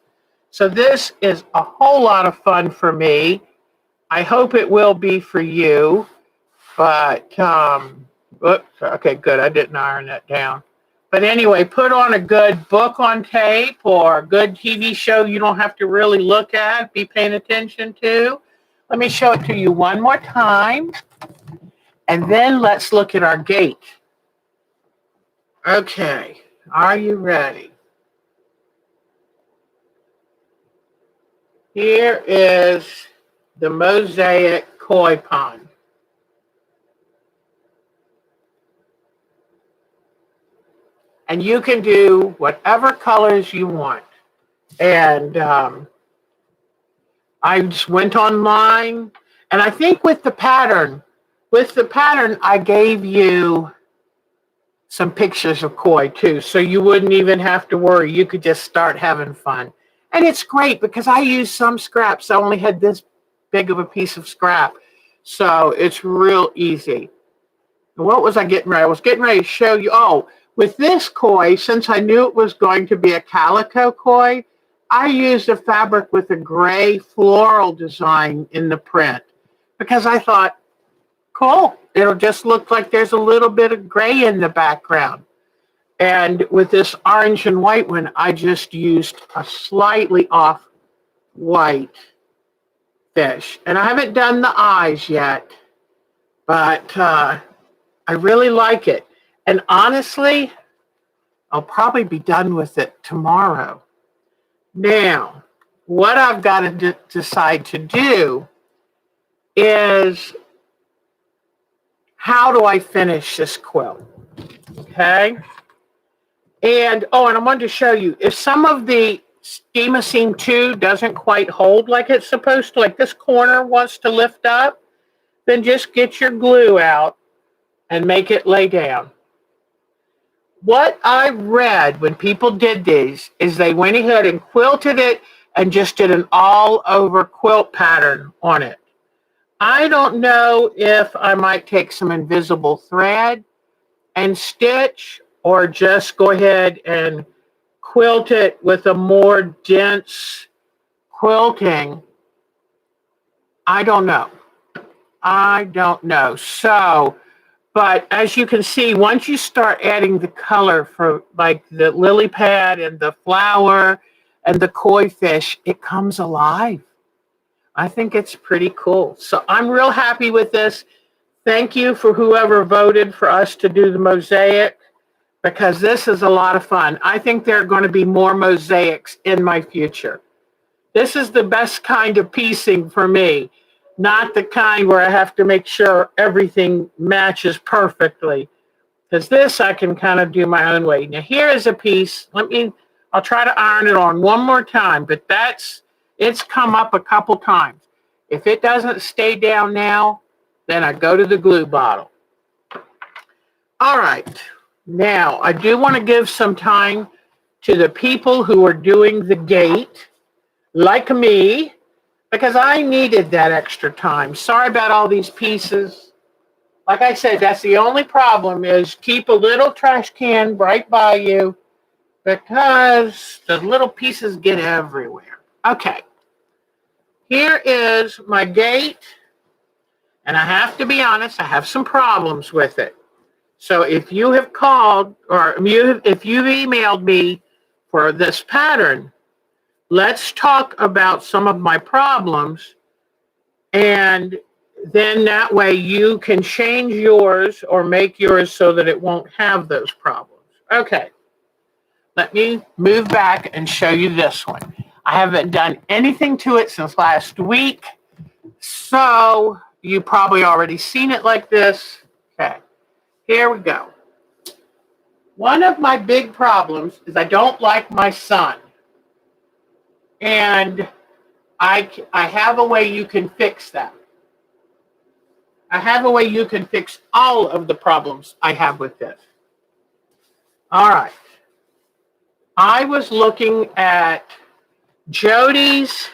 So this is a whole lot of fun for me. I hope it will be for you, but, oops, okay, good, I didn't iron that down. But anyway, put on a good book on tape or a good TV show you don't have to really look at, be paying attention to. Let me show it to you one more time. And then let's look at our gate. Okay, are you ready? Here is the Mosaic koi pond. And you can do whatever colors you want. And I just went online, and I think with the pattern, I gave you some pictures of koi too, so you wouldn't even have to worry. You could just start having fun. And it's great because I used some scraps. I only had this big of a piece of scrap. So it's real easy. What was I getting ready? I was getting ready to show you. Oh, with this koi, since I knew it was going to be a calico koi, I used a fabric with a gray floral design in the print because I thought, cool, it'll just look like there's a little bit of gray in the background. And with this orange and white one, I just used a slightly off white fish. And I haven't done the eyes yet, but I really like it. And honestly, I'll probably be done with it tomorrow. Now, what I've got to decide to do is, how do I finish this quilt? Okay. And, oh, and I wanted to show you, if some of the Steamosine 2 doesn't quite hold like it's supposed to, like this corner wants to lift up, then just get your glue out and make it lay down. What I read when people did these is they went ahead and quilted it and just did an all-over quilt pattern on it. I don't know if I might take some invisible thread and stitch, or just go ahead and quilt it with a more dense quilting. I don't know. So, but as you can see, once you start adding the color for like the lily pad and the flower and the koi fish, it comes alive. I think it's pretty cool. So I'm real happy with this. Thank you for whoever voted for us to do the mosaic, because this is a lot of fun. I think there are going to be more mosaics in my future. This is the best kind of piecing for me, not the kind where I have to make sure everything matches perfectly, because this I can kind of do my own way. Now here is a piece. I'll try to iron it on one more time, but it's come up a couple times. If it doesn't stay down now, then I go to the glue bottle. All right. Now, I do want to give some time to the people who are doing the gate, like me, because I needed that extra time. Sorry about all these pieces. Like I said, that's the only problem is keep a little trash can right by you because the little pieces get everywhere. Okay, here is my gate, and I have to be honest, I have some problems with it. So if you have called or if you've emailed me for this pattern, let's talk about some of my problems, and then that way you can change yours or make yours so that it won't have those problems. Okay, let me move back and show you this one. I haven't done anything to it since last week, so you probably already seen it like this. Okay, here we go. One of my big problems is I don't like my sun. And I have a way you can fix that. I have a way you can fix all of the problems I have with this. All right. I was looking at Jody's,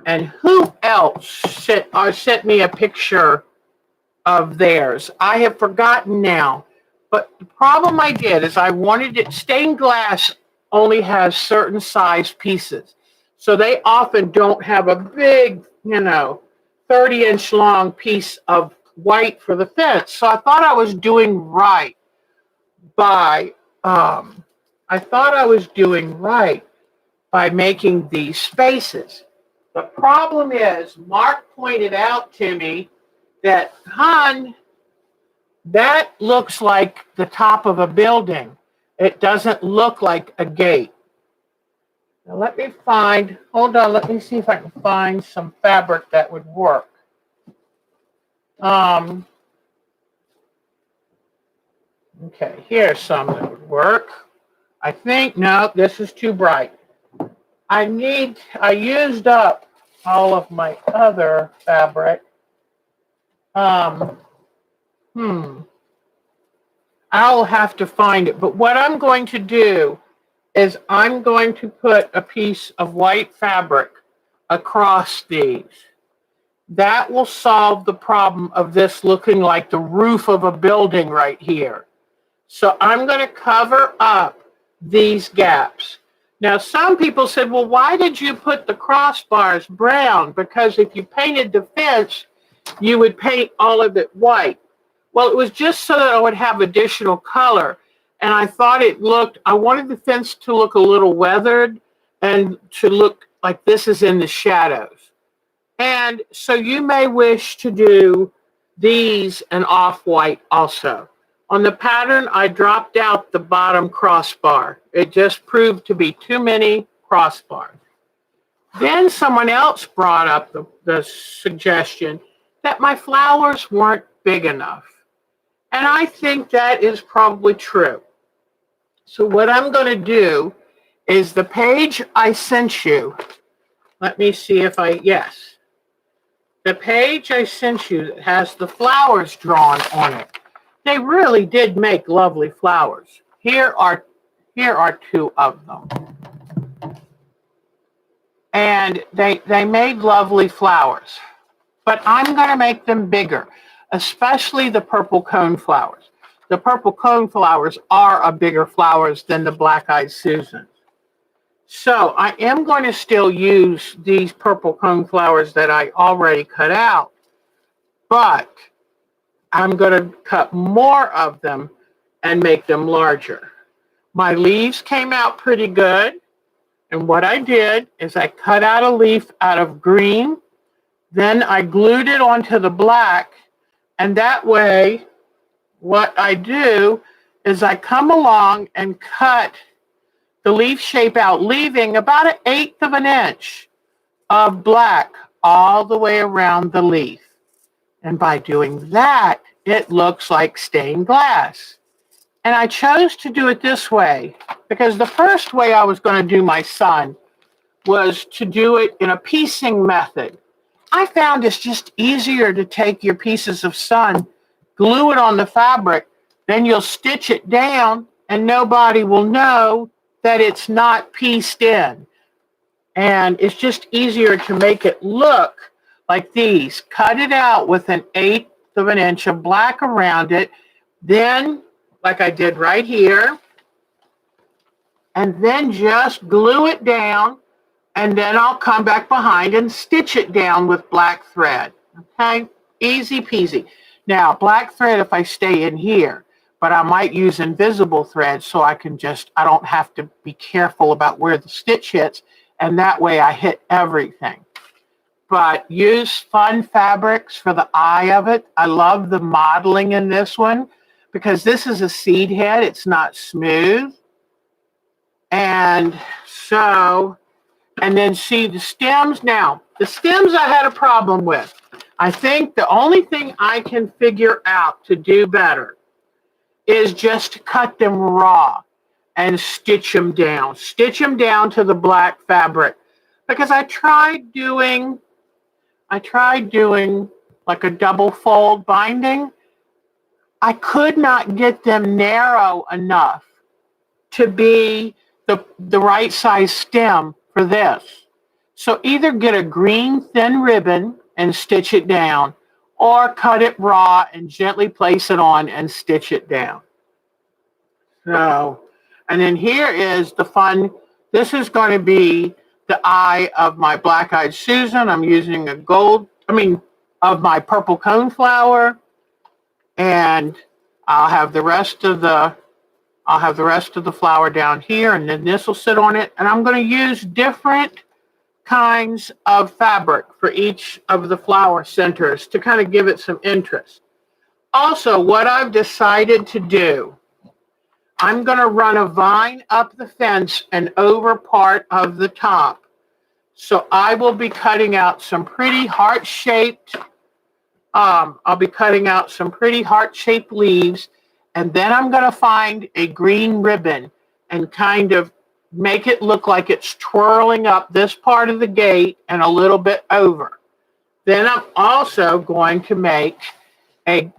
and who else sent me a picture of theirs? I have forgotten now. But the problem I did is I wanted it, stained glass only has certain size pieces. So they often don't have a big, 30-inch long piece of white for the fence. So I thought I was doing right by, making these spaces. The problem is, Mark pointed out to me that, that looks like the top of a building. It doesn't look like a gate. Now let me see if I can find some fabric that would work. Okay, here's some that would work. I think, no, this is too bright. I used up all of my other fabric. I'll have to find it. But what I'm going to do is I'm going to put a piece of white fabric across these. That will solve the problem of this looking like the roof of a building right here. So I'm going to cover up these gaps. Now, some people said, well, why did you put the crossbars brown? Because if you painted the fence, you would paint all of it white. Well, it was just so that I would have additional color. And I thought I wanted the fence to look a little weathered and to look like this is in the shadows. And so you may wish to do these an off-white also. On the pattern, I dropped out the bottom crossbar. It just proved to be too many crossbars. Then someone else brought up the suggestion that my flowers weren't big enough. And I think that is probably true. So what I'm going to do is the page I sent you. Let me see if yes. The page I sent you that has the flowers drawn on it. They really did make lovely flowers. Here are two of them. And they made lovely flowers. But I'm going to make them bigger, especially the purple cone flowers. The purple cone flowers are bigger flowers than the black-eyed Susans. So I am going to still use these purple cone flowers that I already cut out, but I'm going to cut more of them and make them larger. My leaves came out pretty good, and what I did is I cut out a leaf out of green, then I glued it onto the black, and that way what I do is I come along and cut the leaf shape out, leaving about 1/8 of an inch of black all the way around the leaf. And by doing that, it looks like stained glass. And I chose to do it this way because the first way I was going to do my sun was to do it in a piecing method. I found it's just easier to take your pieces of sun, glue it on the fabric, then you'll stitch it down and nobody will know that it's not pieced in. And it's just easier to make it look like these. Cut it out with 1/8 of an inch of black around it. Then, like I did right here, and then just glue it down, and then I'll come back behind and stitch it down with black thread. Okay, easy peasy. Now, black thread if I stay in here, but I might use invisible thread so I don't have to be careful about where the stitch hits, and that way I hit everything. But use fun fabrics for the eye of it. I love the modeling in this one because this is a seed head. It's not smooth. And so, and then see the stems. Now, the stems I had a problem with. I think the only thing I can figure out to do better is just to cut them raw and stitch them down. Stitch them down to the black fabric. Because I tried doing like a double fold binding. I could not get them narrow enough to be the right size stem for this. So either get a green thin ribbon and stitch it down, or cut it raw and gently place it on and stitch it down. So, and then here is the fun. This is going to be the eye of my black-eyed Susan. I'm using of my purple coneflower, and I'll have the rest of the flower down here, and then this will sit on it. And I'm going to use different kinds of fabric for each of the flower centers to kind of give it some interest. Also, what I've decided to do, I'm going to run a vine up the fence and over part of the top. So I will be cutting out some pretty heart-shaped, leaves, and then I'm going to find a green ribbon and kind of make it look like it's twirling up this part of the gate and a little bit over. Then I'm also going to make a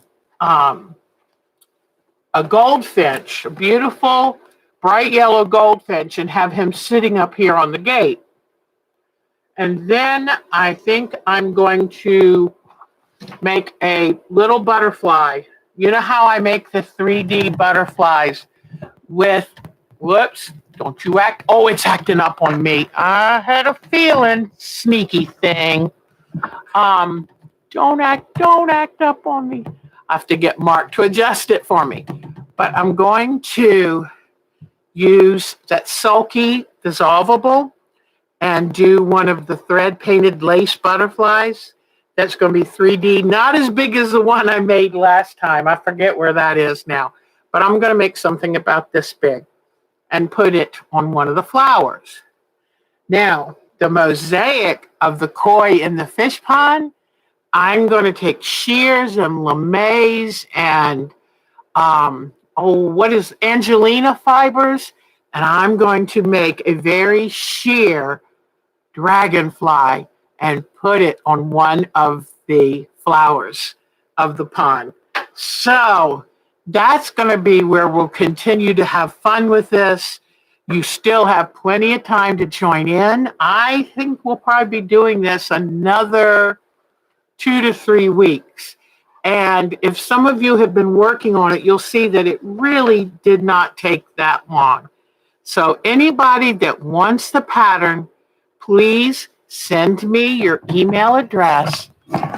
goldfinch, a beautiful bright yellow goldfinch, and have him sitting up here on the gate. And then I think I'm going to make a little butterfly. You know how I make the 3D butterflies with, whoops, don't you act, oh, it's acting up on me. I had a feeling, sneaky thing. Don't act up on me. I have to get Mark to adjust it for me. But I'm going to use that sulky dissolvable and do one of the thread painted lace butterflies. That's going to be 3D, not as big as the one I made last time. I forget where that is now. But I'm going to make something about this big and put it on one of the flowers. Now, the mosaic of the koi in the fish pond, I'm going to take shears and lamaze and, Angelina fibers, and I'm going to make a very sheer dragonfly and put it on one of the flowers of the pond. So that's going to be where we'll continue to have fun with this. You still have plenty of time to join in. I think we'll probably be doing this another 2 to 3 weeks. And if some of you have been working on it, you'll see that it really did not take that long. So anybody that wants the pattern, please send me your email address,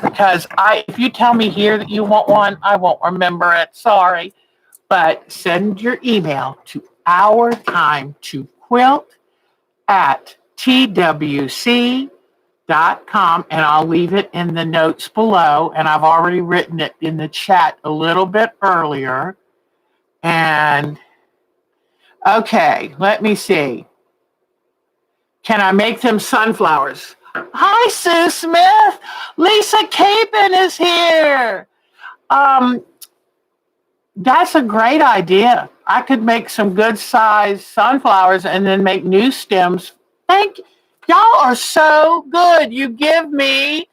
because if you tell me here that you want one, I won't remember it. Sorry. But send your email to ourtimetoquilt@twc.com, and I'll leave it in the notes below. And I've already written it in the chat a little bit earlier. And okay, let me see. Can I make them sunflowers? Hi, Sue Smith. Lisa Capen is here. That's a great idea. I could make some good sized sunflowers and then make new stems. Thank you. Y'all are so good. You give me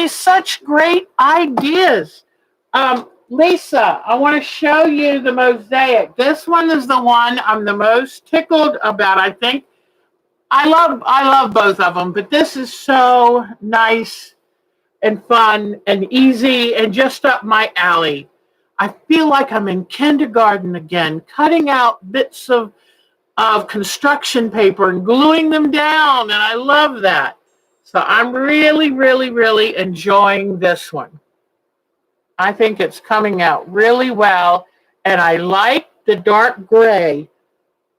such great ideas. Lisa, I want to show you the Mosaic. This one is the one I'm the most tickled about. I think I love both of them, but this is so nice and fun and easy and just up my alley. I feel like I'm in kindergarten again, cutting out bits of construction paper and gluing them down, and I love that. So I'm really, really, really enjoying this one. I think it's coming out really well, and I like the dark gray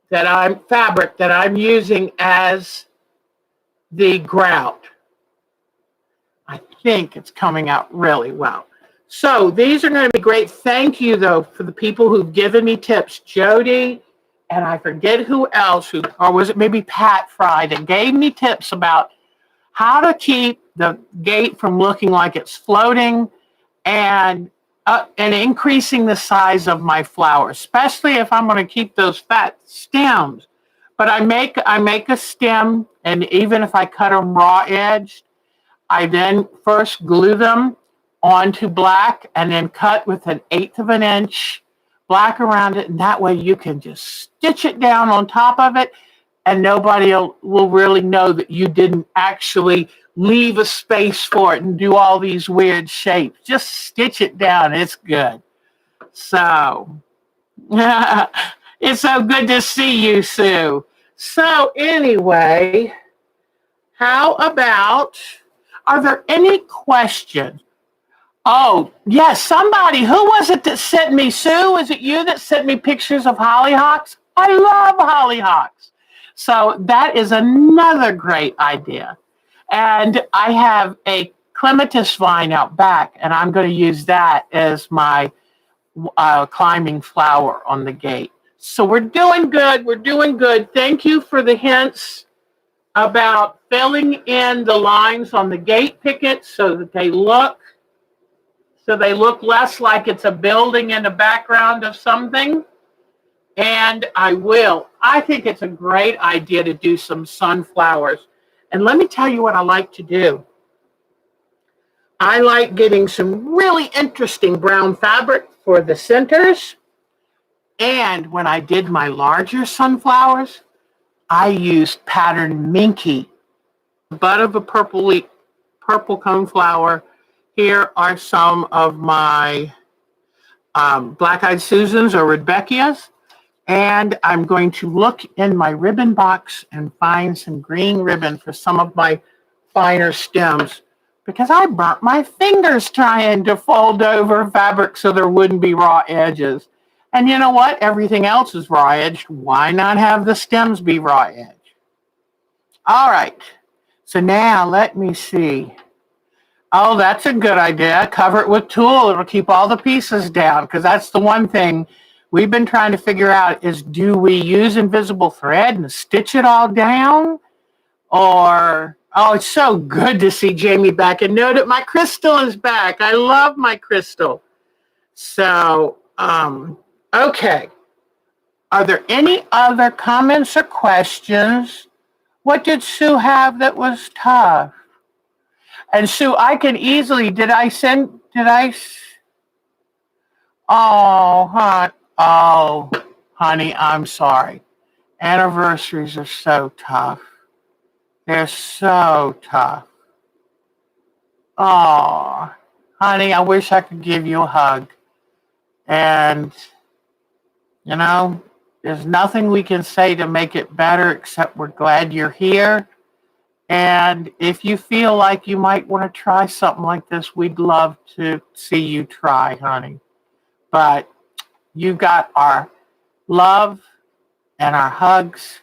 fabric that I'm using as the grout. I think it's coming out really well. So these are going to be great. Thank you, though, for the people who've given me tips. Jody, and I forget who else, or was it maybe Pat Fry, that gave me tips about how to keep the gate from looking like it's floating and increasing the size of my flowers, especially if I'm going to keep those fat stems. But I make a stem, and even if I cut them raw edged, I then first glue them onto black and then cut with an eighth of an inch black around it. And that way you can just stitch it down on top of it, and nobody will really know that you didn't actually leave a space for it and do all these weird shapes. Just stitch it down. It's good. So it's so good to see you, Sue. So anyway, how about, are there any questions? Oh, yes, somebody. Who was it that sent me, Sue? Was it you that sent me pictures of hollyhocks? I love hollyhocks. So that is another great idea. And I have a clematis vine out back, and I'm going to use that as my climbing flower on the gate. So we're doing good. We're doing good. Thank you for the hints about filling in the lines on the gate pickets so they look less like it's a building in the background of something. And I will. I think it's a great idea to do some sunflowers. And let me tell you what I like to do. I like getting some really interesting brown fabric for the centers. And when I did my larger sunflowers, I used pattern Minky, bud of a purple coneflower. Here are some of my black-eyed Susans or Rudbeckias. And I'm going to look in my ribbon box and find some green ribbon for some of my finer stems, because I burnt my fingers trying to fold over fabric so there wouldn't be raw edges. And you know what? Everything else is raw edged. Why not have the stems be raw edged? All right. So now let me see. Oh, that's a good idea. Cover it with tulle. It'll keep all the pieces down, because that's the one thing we've been trying to figure out is, do we use invisible thread and stitch it all down? Or, oh, it's so good to see Jamie back and know that my crystal is back. I love my crystal. So, okay. Are there any other comments or questions? What did Sue have that was tough? And Sue, I can easily, oh, honey, I'm sorry. Anniversaries are so tough. They're so tough. Oh, honey, I wish I could give you a hug. And, you know, there's nothing we can say to make it better except we're glad you're here. And if you feel like you might want to try something like this, we'd love to see you try, honey. But you got our love and our hugs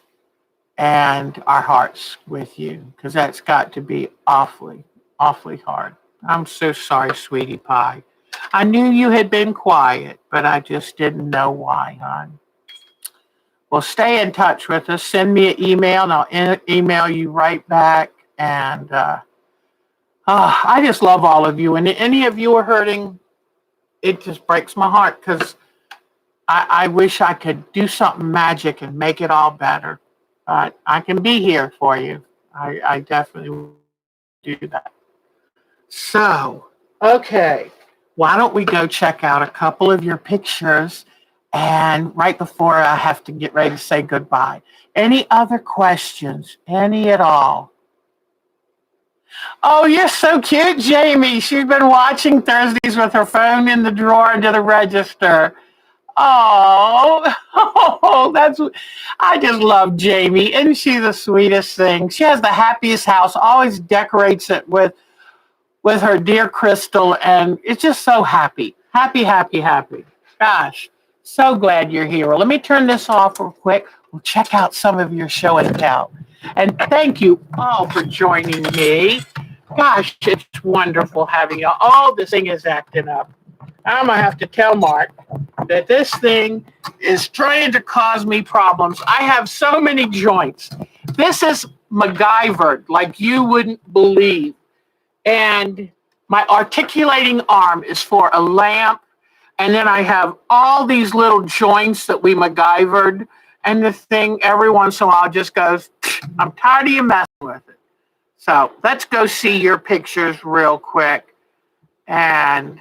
and our hearts with you, because that's got to be awfully, awfully hard. I'm so sorry, sweetie pie. I knew you had been quiet, but I just didn't know why, hon. Well, stay in touch with us. Send me an email, and I'll email you right back. And I just love all of you. And if any of you are hurting, it just breaks my heart, because I wish I could do something magic and make it all better. But I can be here for you. I definitely will do that. So, okay. why don't we go check out a couple of your pictures and right before I have to get ready to say goodbye. Any other questions? Any at all? Oh, you're so cute, Jamie. She's been watching Thursdays with her phone in the drawer under the register. Oh, oh, that's I just love Jamie. Isn't she the sweetest thing? She has the happiest house, always decorates it with her dear Crystal, and it's just so happy. Happy, happy, happy. Gosh, so glad you're here. Well, let me turn this off real quick. We'll check out some of your show and tell. And thank you all for joining me. Gosh, it's wonderful having you. Oh, this thing is acting up. I'm going to have to tell Mark that this thing is trying to cause me problems. I have so many joints. This is MacGyvered like you wouldn't believe. And my articulating arm is for a lamp. And then I have all these little joints that we MacGyvered. And the thing every once in a while just goes, I'm tired of you messing with it. So let's go see your pictures real quick. And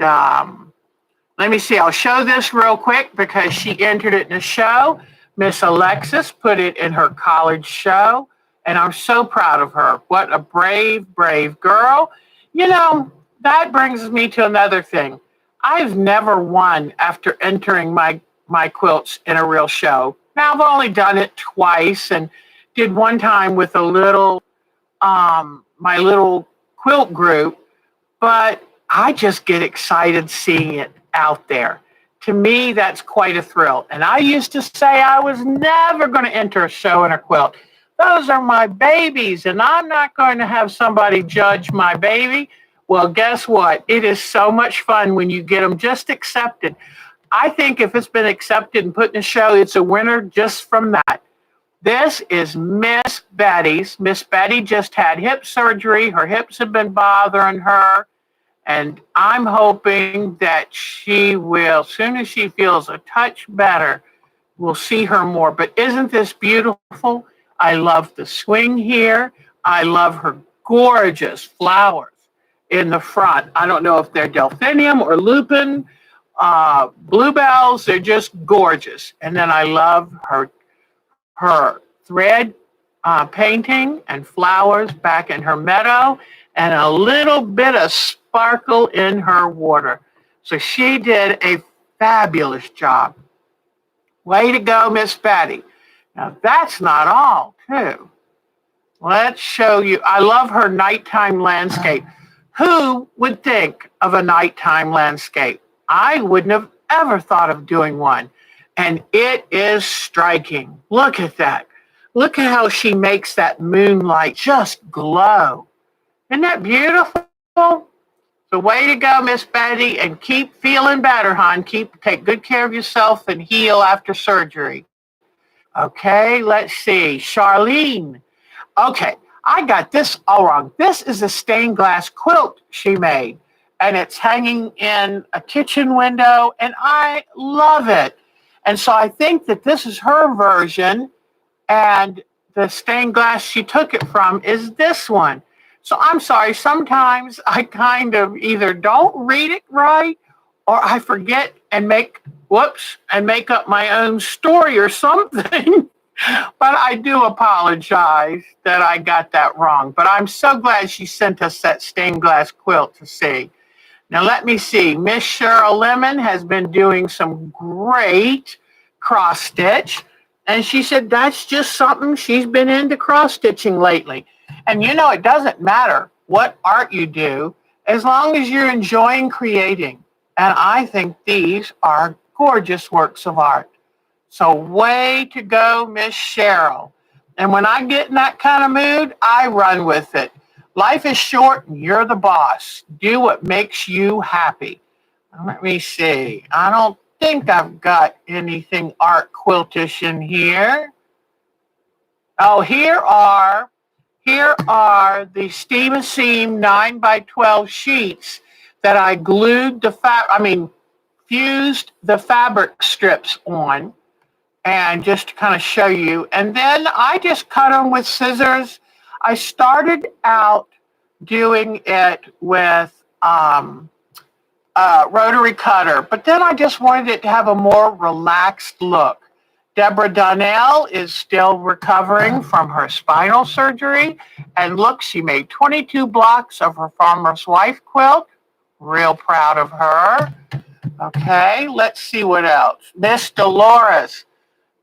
let me see. I'll show this real quick because she entered it in a show. Miss Alexis put it in her college show. And I'm so proud of her. What a brave, brave girl. You know, that brings me to another thing. I've never won after entering my quilts in a real show. Now, I've only done it twice and did one time with a little, my little quilt group, but I just get excited seeing it out there. To me, that's quite a thrill. And I used to say I was never going to enter a show in a quilt. Those are my babies, and I'm not going to have somebody judge my baby. Well, guess what? It is so much fun when you get them just accepted. I think if it's been accepted and put in a show, it's a winner just from that. This is Miss Betty's. Miss Betty just had hip surgery. Her hips have been bothering her. And I'm hoping that she will, as soon as she feels a touch better, we'll see her more. But isn't this beautiful? I love the swing here. I love her gorgeous flowers in the front. I don't know if they're delphinium or lupin, bluebells. They're just gorgeous. And then I love her thread painting and flowers back in her meadow and a little bit of sparkle in her water. So she did a fabulous job. Way to go, Miss Betty. Now, that's not all, too. Let's show you. I love her nighttime landscape. Who would think of a nighttime landscape? I wouldn't have ever thought of doing one. And it is striking. Look at that. Look at how she makes that moonlight just glow. Isn't that beautiful? So way to go, Miss Betty, and keep feeling better, hon. Take good care of yourself and heal after surgery. Okay, let's see. Charlene. Okay, I got this all wrong. This is a stained glass quilt she made, and it's hanging in a kitchen window, and I love it. And so I think that this is her version, and the stained glass she took it from is this one. So I'm sorry, sometimes I kind of either don't read it right or I forget and make up my own story or something. But I do apologize that I got that wrong. But I'm so glad she sent us that stained glass quilt to see. Now let me see. Miss Cheryl Lemon has been doing some great cross stitch. And she said that's just something she's been into cross stitching lately. And you know, it doesn't matter what art you do as long as you're enjoying creating. And I think these are gorgeous works of art. So way to go, Miss Cheryl. And when I get in that kind of mood, I run with it. Life is short and you're the boss. Do what makes you happy. Let me see. I don't think I've got anything art quiltish in here. Oh, here are the Steam a Seam 9x12 sheets that I fused the fabric strips on, and just to kind of show you. And then I just cut them with scissors. I started out doing it with rotary cutter, but then I just wanted it to have a more relaxed look. Deborah Donnell is still recovering from her spinal surgery, and look, she made 22 blocks of her farmer's wife quilt. Real proud of her. Okay, let's see what else. Miss Dolores.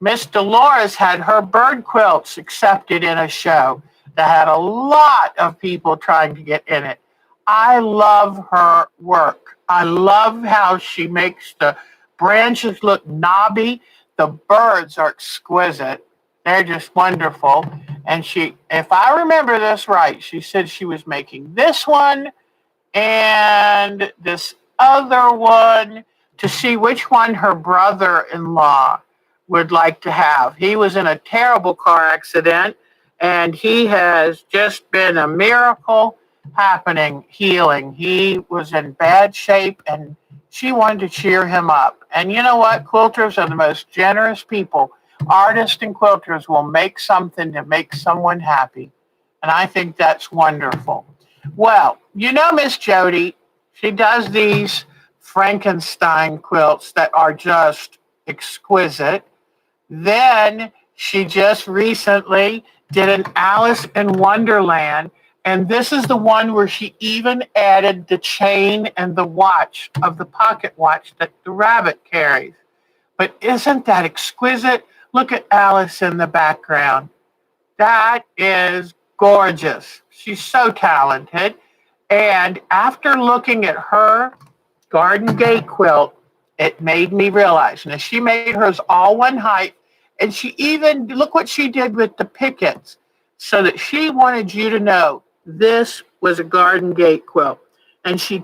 Miss Dolores had her bird quilts accepted in a show that had a lot of people trying to get in it. I love her work. I love how she makes the branches look knobby. The birds are exquisite. They're just wonderful. And she, if I remember this right, she said she was making this one and this other one to see which one her brother-in-law would like to have. He was in a terrible car accident, and he has just been a miracle happening, healing. He was in bad shape, and she wanted to cheer him up. And you know what? Quilters are the most generous people. Artists and quilters will make something to make someone happy. And I think that's wonderful. Well, you know Miss Jody, she does these Frankenstein quilts that are just exquisite. Then she just recently did an Alice in Wonderland, and this is the one where she even added the chain and the watch of the pocket watch that the rabbit carries. But isn't that exquisite? Look at Alice in the background. That is gorgeous. She's so talented. And after looking at her garden gate quilt, it made me realize. Now, she made hers all one height, and she even, look what she did with the pickets, so that she wanted you to know this was a garden gate quilt. And she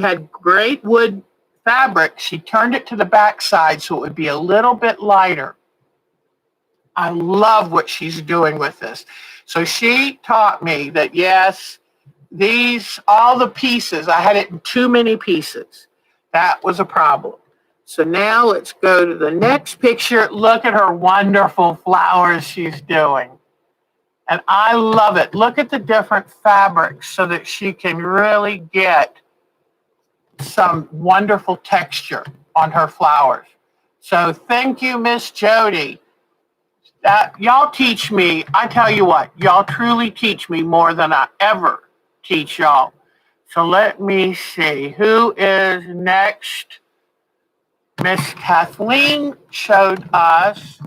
had great wood fabric. She turned it to the back side so it would be a little bit lighter. I love what she's doing with this. So she taught me that, yes, all the pieces, I had it in too many pieces. That was a problem. So now let's go to the next picture. Look at her wonderful flowers she's doing. And I love it. Look at the different fabrics so that she can really get some wonderful texture on her flowers. So thank you, Miss Jody. Y'all teach me. I tell you what, y'all truly teach me more than I ever teach y'all. So let me see. Who is next? Miss Kathleen showed us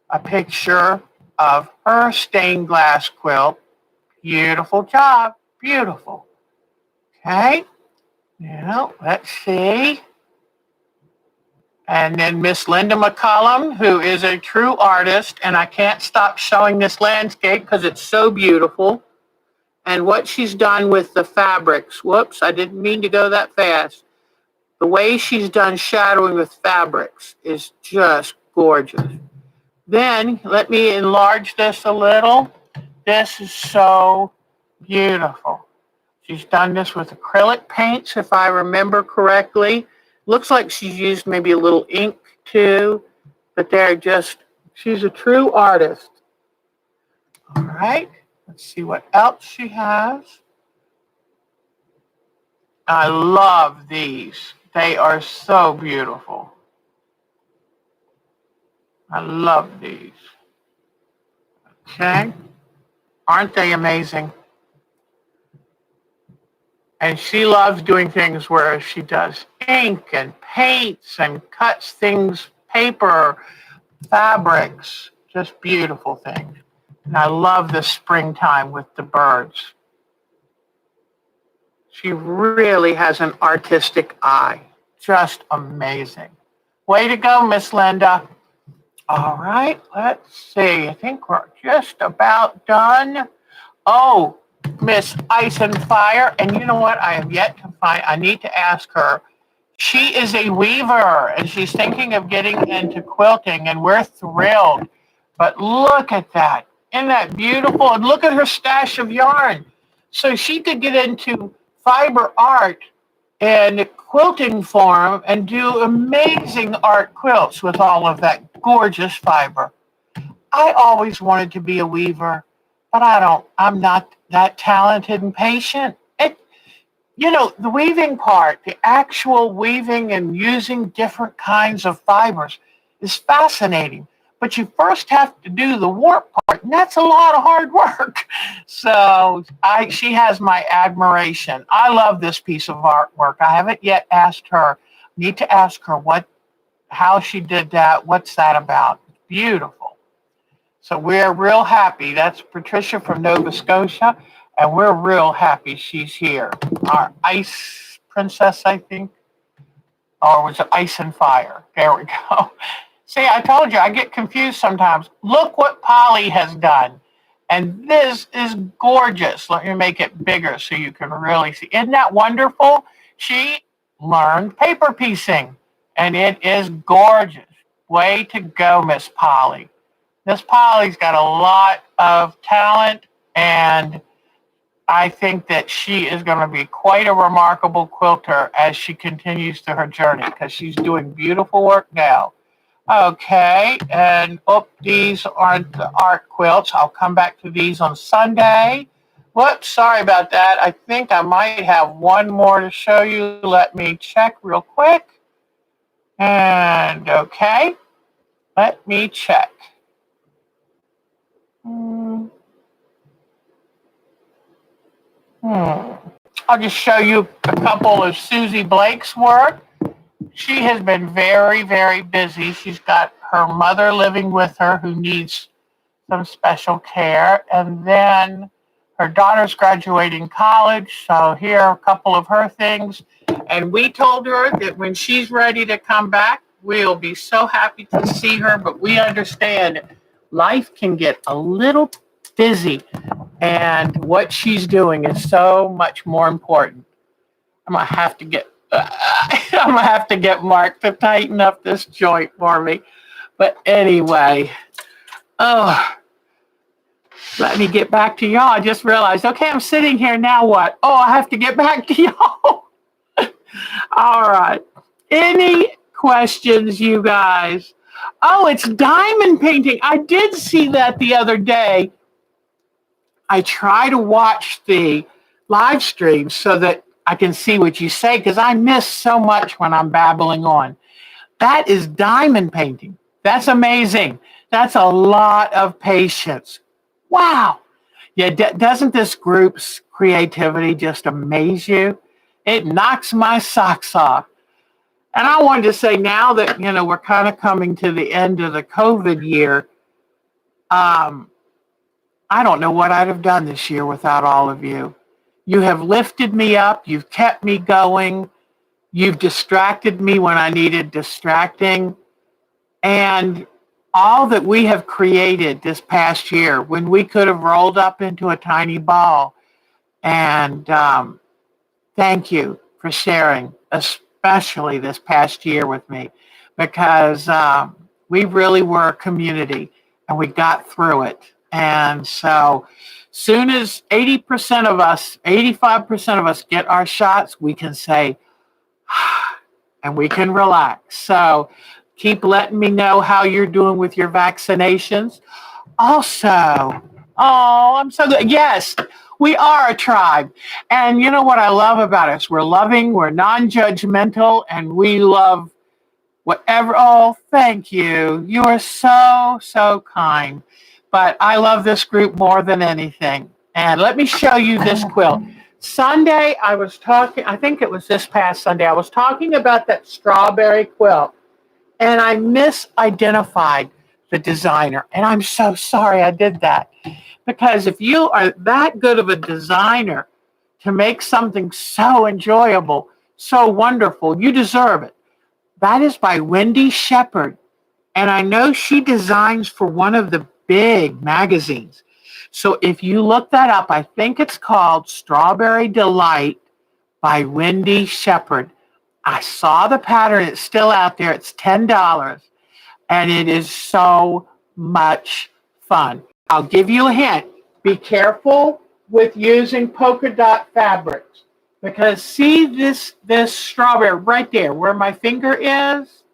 a picture of her stained glass quilt. Beautiful job. Beautiful. Okay. Now, let's see. And then Miss Linda McCullum, who is a true artist, and I can't stop showing this landscape because it's so beautiful. And what she's done with the fabrics. Whoops, I didn't mean to go that fast. The way she's done shadowing with fabrics is just gorgeous. Then let me enlarge this a little. This is so beautiful. She's done this with acrylic paints, if I remember correctly. Looks like she's used maybe a little ink too, but she's a true artist. All right, let's see what else she has. I love these. They are so beautiful. I love these. Okay. Aren't they amazing? And she loves doing things where she does ink and paints and cuts things, paper, fabrics, just beautiful things. And I love the springtime with the birds. She really has an artistic eye. Just amazing. Way to go, Miss Linda. All right, let's see. I think we're just about done. Oh, Miss Ice and Fire. And you know what? I have yet to find, I need to ask her. She is a weaver, and she's thinking of getting into quilting, and we're thrilled. But look at that. Isn't that beautiful? And look at her stash of yarn. So she could get into fiber art and quilting form and do amazing art quilts with all of that gorgeous fiber. I always wanted to be a weaver, but I'm not that talented and patient. the weaving part, the actual weaving and using different kinds of fibers is fascinating. But you first have to do the warp part, and that's a lot of hard work. So she has my admiration. I love this piece of artwork. I haven't yet asked her. Need to ask her how she did that. What's that about? It's beautiful. So we're real happy. That's Patricia from Nova Scotia, and we're real happy she's here. Our ice princess, I think, or was it ice and fire? There we go. See, I told you, I get confused sometimes. Look what Polly has done. And this is gorgeous. Let me make it bigger so you can really see. Isn't that wonderful? She learned paper piecing, and it is gorgeous. Way to go, Miss Polly. Miss Polly's got a lot of talent, and I think that she is going to be quite a remarkable quilter as she continues to her journey, because she's doing beautiful work now. Okay, and these aren't the art quilts. I'll come back to these on Sunday. Whoops, sorry about that. I think I might have one more to show you. Let me check real quick. And okay, let me check. I'll just show you a couple of Susie Blake's work. She has been very, very busy. She's got her mother living with her who needs some special care. And then her daughter's graduating college. So here are a couple of her things. And we told her that when she's ready to come back, we'll be so happy to see her. But we understand life can get a little busy. And what she's doing is so much more important. I'm gonna have to get Mark to tighten up this joint for me. But anyway, let me get back to y'all. I just realized, okay, I'm sitting here now. What? Oh, I have to get back to y'all. All right. Any questions, you guys? Oh, it's diamond painting. I did see that the other day. I try to watch the live stream so that I can see what you say, because I miss so much when I'm babbling on. That is diamond painting. That's amazing. That's a lot of patience. Wow. Yeah, doesn't this group's creativity just amaze you? It knocks my socks off. And I wanted to say, now that, we're kind of coming to the end of the COVID year, I don't know what I'd have done this year without all of you. You have lifted me up. You've kept me going. You've distracted me when I needed distracting. And all that we have created this past year, when we could have rolled up into a tiny ball. And thank you for sharing, especially this past year with me, because we really were a community and we got through it. And so soon as 80% of us, 85% of us get our shots, we can say, and we can relax. So keep letting me know how you're doing with your vaccinations. Also, I'm so good. Yes, we are a tribe. And you know what I love about us? We're loving, we're non-judgmental, and we love whatever. Oh, thank you. You are so, so kind. But I love this group more than anything. And let me show you this quilt. Sunday, I was talking, I think it was this past Sunday, I was talking about that strawberry quilt. And I misidentified the designer. And I'm so sorry I did that. Because if you are that good of a designer to make something so enjoyable, so wonderful, you deserve it. That is by Wendy Shepard. And I know she designs for one of the big magazines. So if you look that up, I think it's called Strawberry Delight by Wendy Shepard. I saw the pattern. It's still out there. It's $10. And it is so much fun. I'll give you a hint. Be careful with using polka dot fabrics. Because see this strawberry right there where my finger is?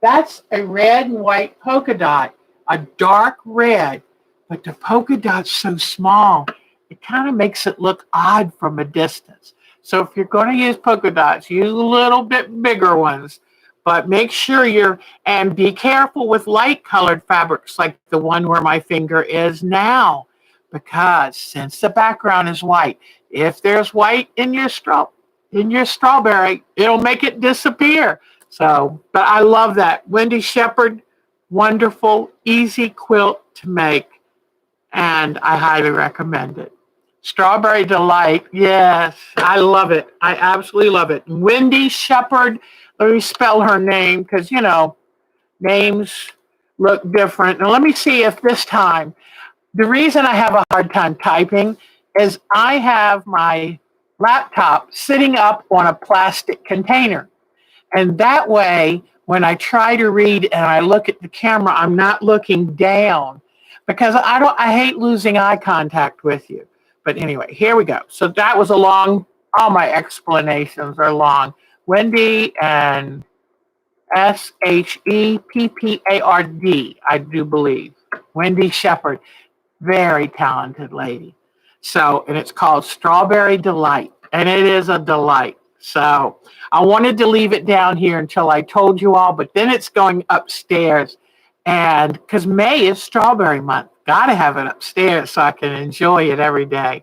That's a red and white polka dot, a dark red. But the polka dot's so small, it kind of makes it look odd from a distance. So if you're going to use polka dots, use a little bit bigger ones. But make sure and be careful with light colored fabrics like the one where my finger is now. Because since the background is white, if there's white in your strawberry, it'll make it disappear. So, but I love that. Wendy Shepherd, wonderful, easy quilt to make, and I highly recommend it. Strawberry Delight, yes, I love it. I absolutely love it. Wendy Shepherd, let me spell her name because, names look different. Now, let me see if this time, the reason I have a hard time typing is I have my laptop sitting up on a plastic container. And that way, when I try to read and I look at the camera, I'm not looking down because I hate losing eye contact with you. But anyway, here we go. So that was all my explanations are long. Wendy and Sheppard, I do believe. Wendy Shepherd, very talented lady. So, and it's called Strawberry Delight, and it is a delight. So I wanted to leave it down here until I told you all, but then it's going upstairs. And because May is strawberry month, got to have it upstairs so I can enjoy it every day.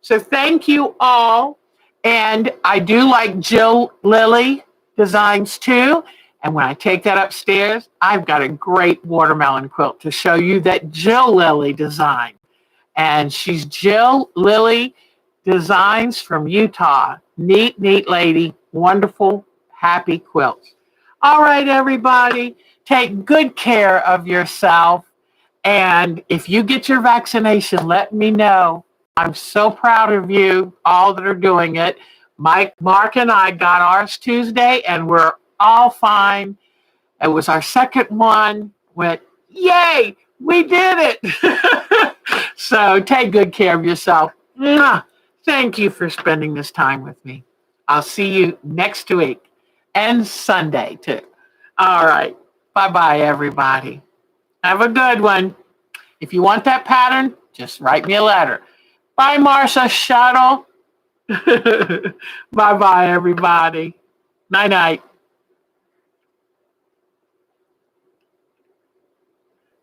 So thank you all. And I do like Jill Lilly designs too. And when I take that upstairs, I've got a great watermelon quilt to show you that Jill Lilly design. And she's Jill Lilly Designs from Utah. Neat, neat lady. Wonderful, happy quilts. All right, everybody. Take good care of yourself. And if you get your vaccination, let me know. I'm so proud of you, all that are doing it. Mark, and I got ours Tuesday, and we're all fine. It was our second one. Went, yay, we did it. So take good care of yourself. Mwah. Thank you for spending this time with me. I'll see you next week and Sunday too. All right. Bye-bye, everybody. Have a good one. If you want that pattern, just write me a letter. Bye, Marcia Shuttle. Bye-bye, everybody. Night-night.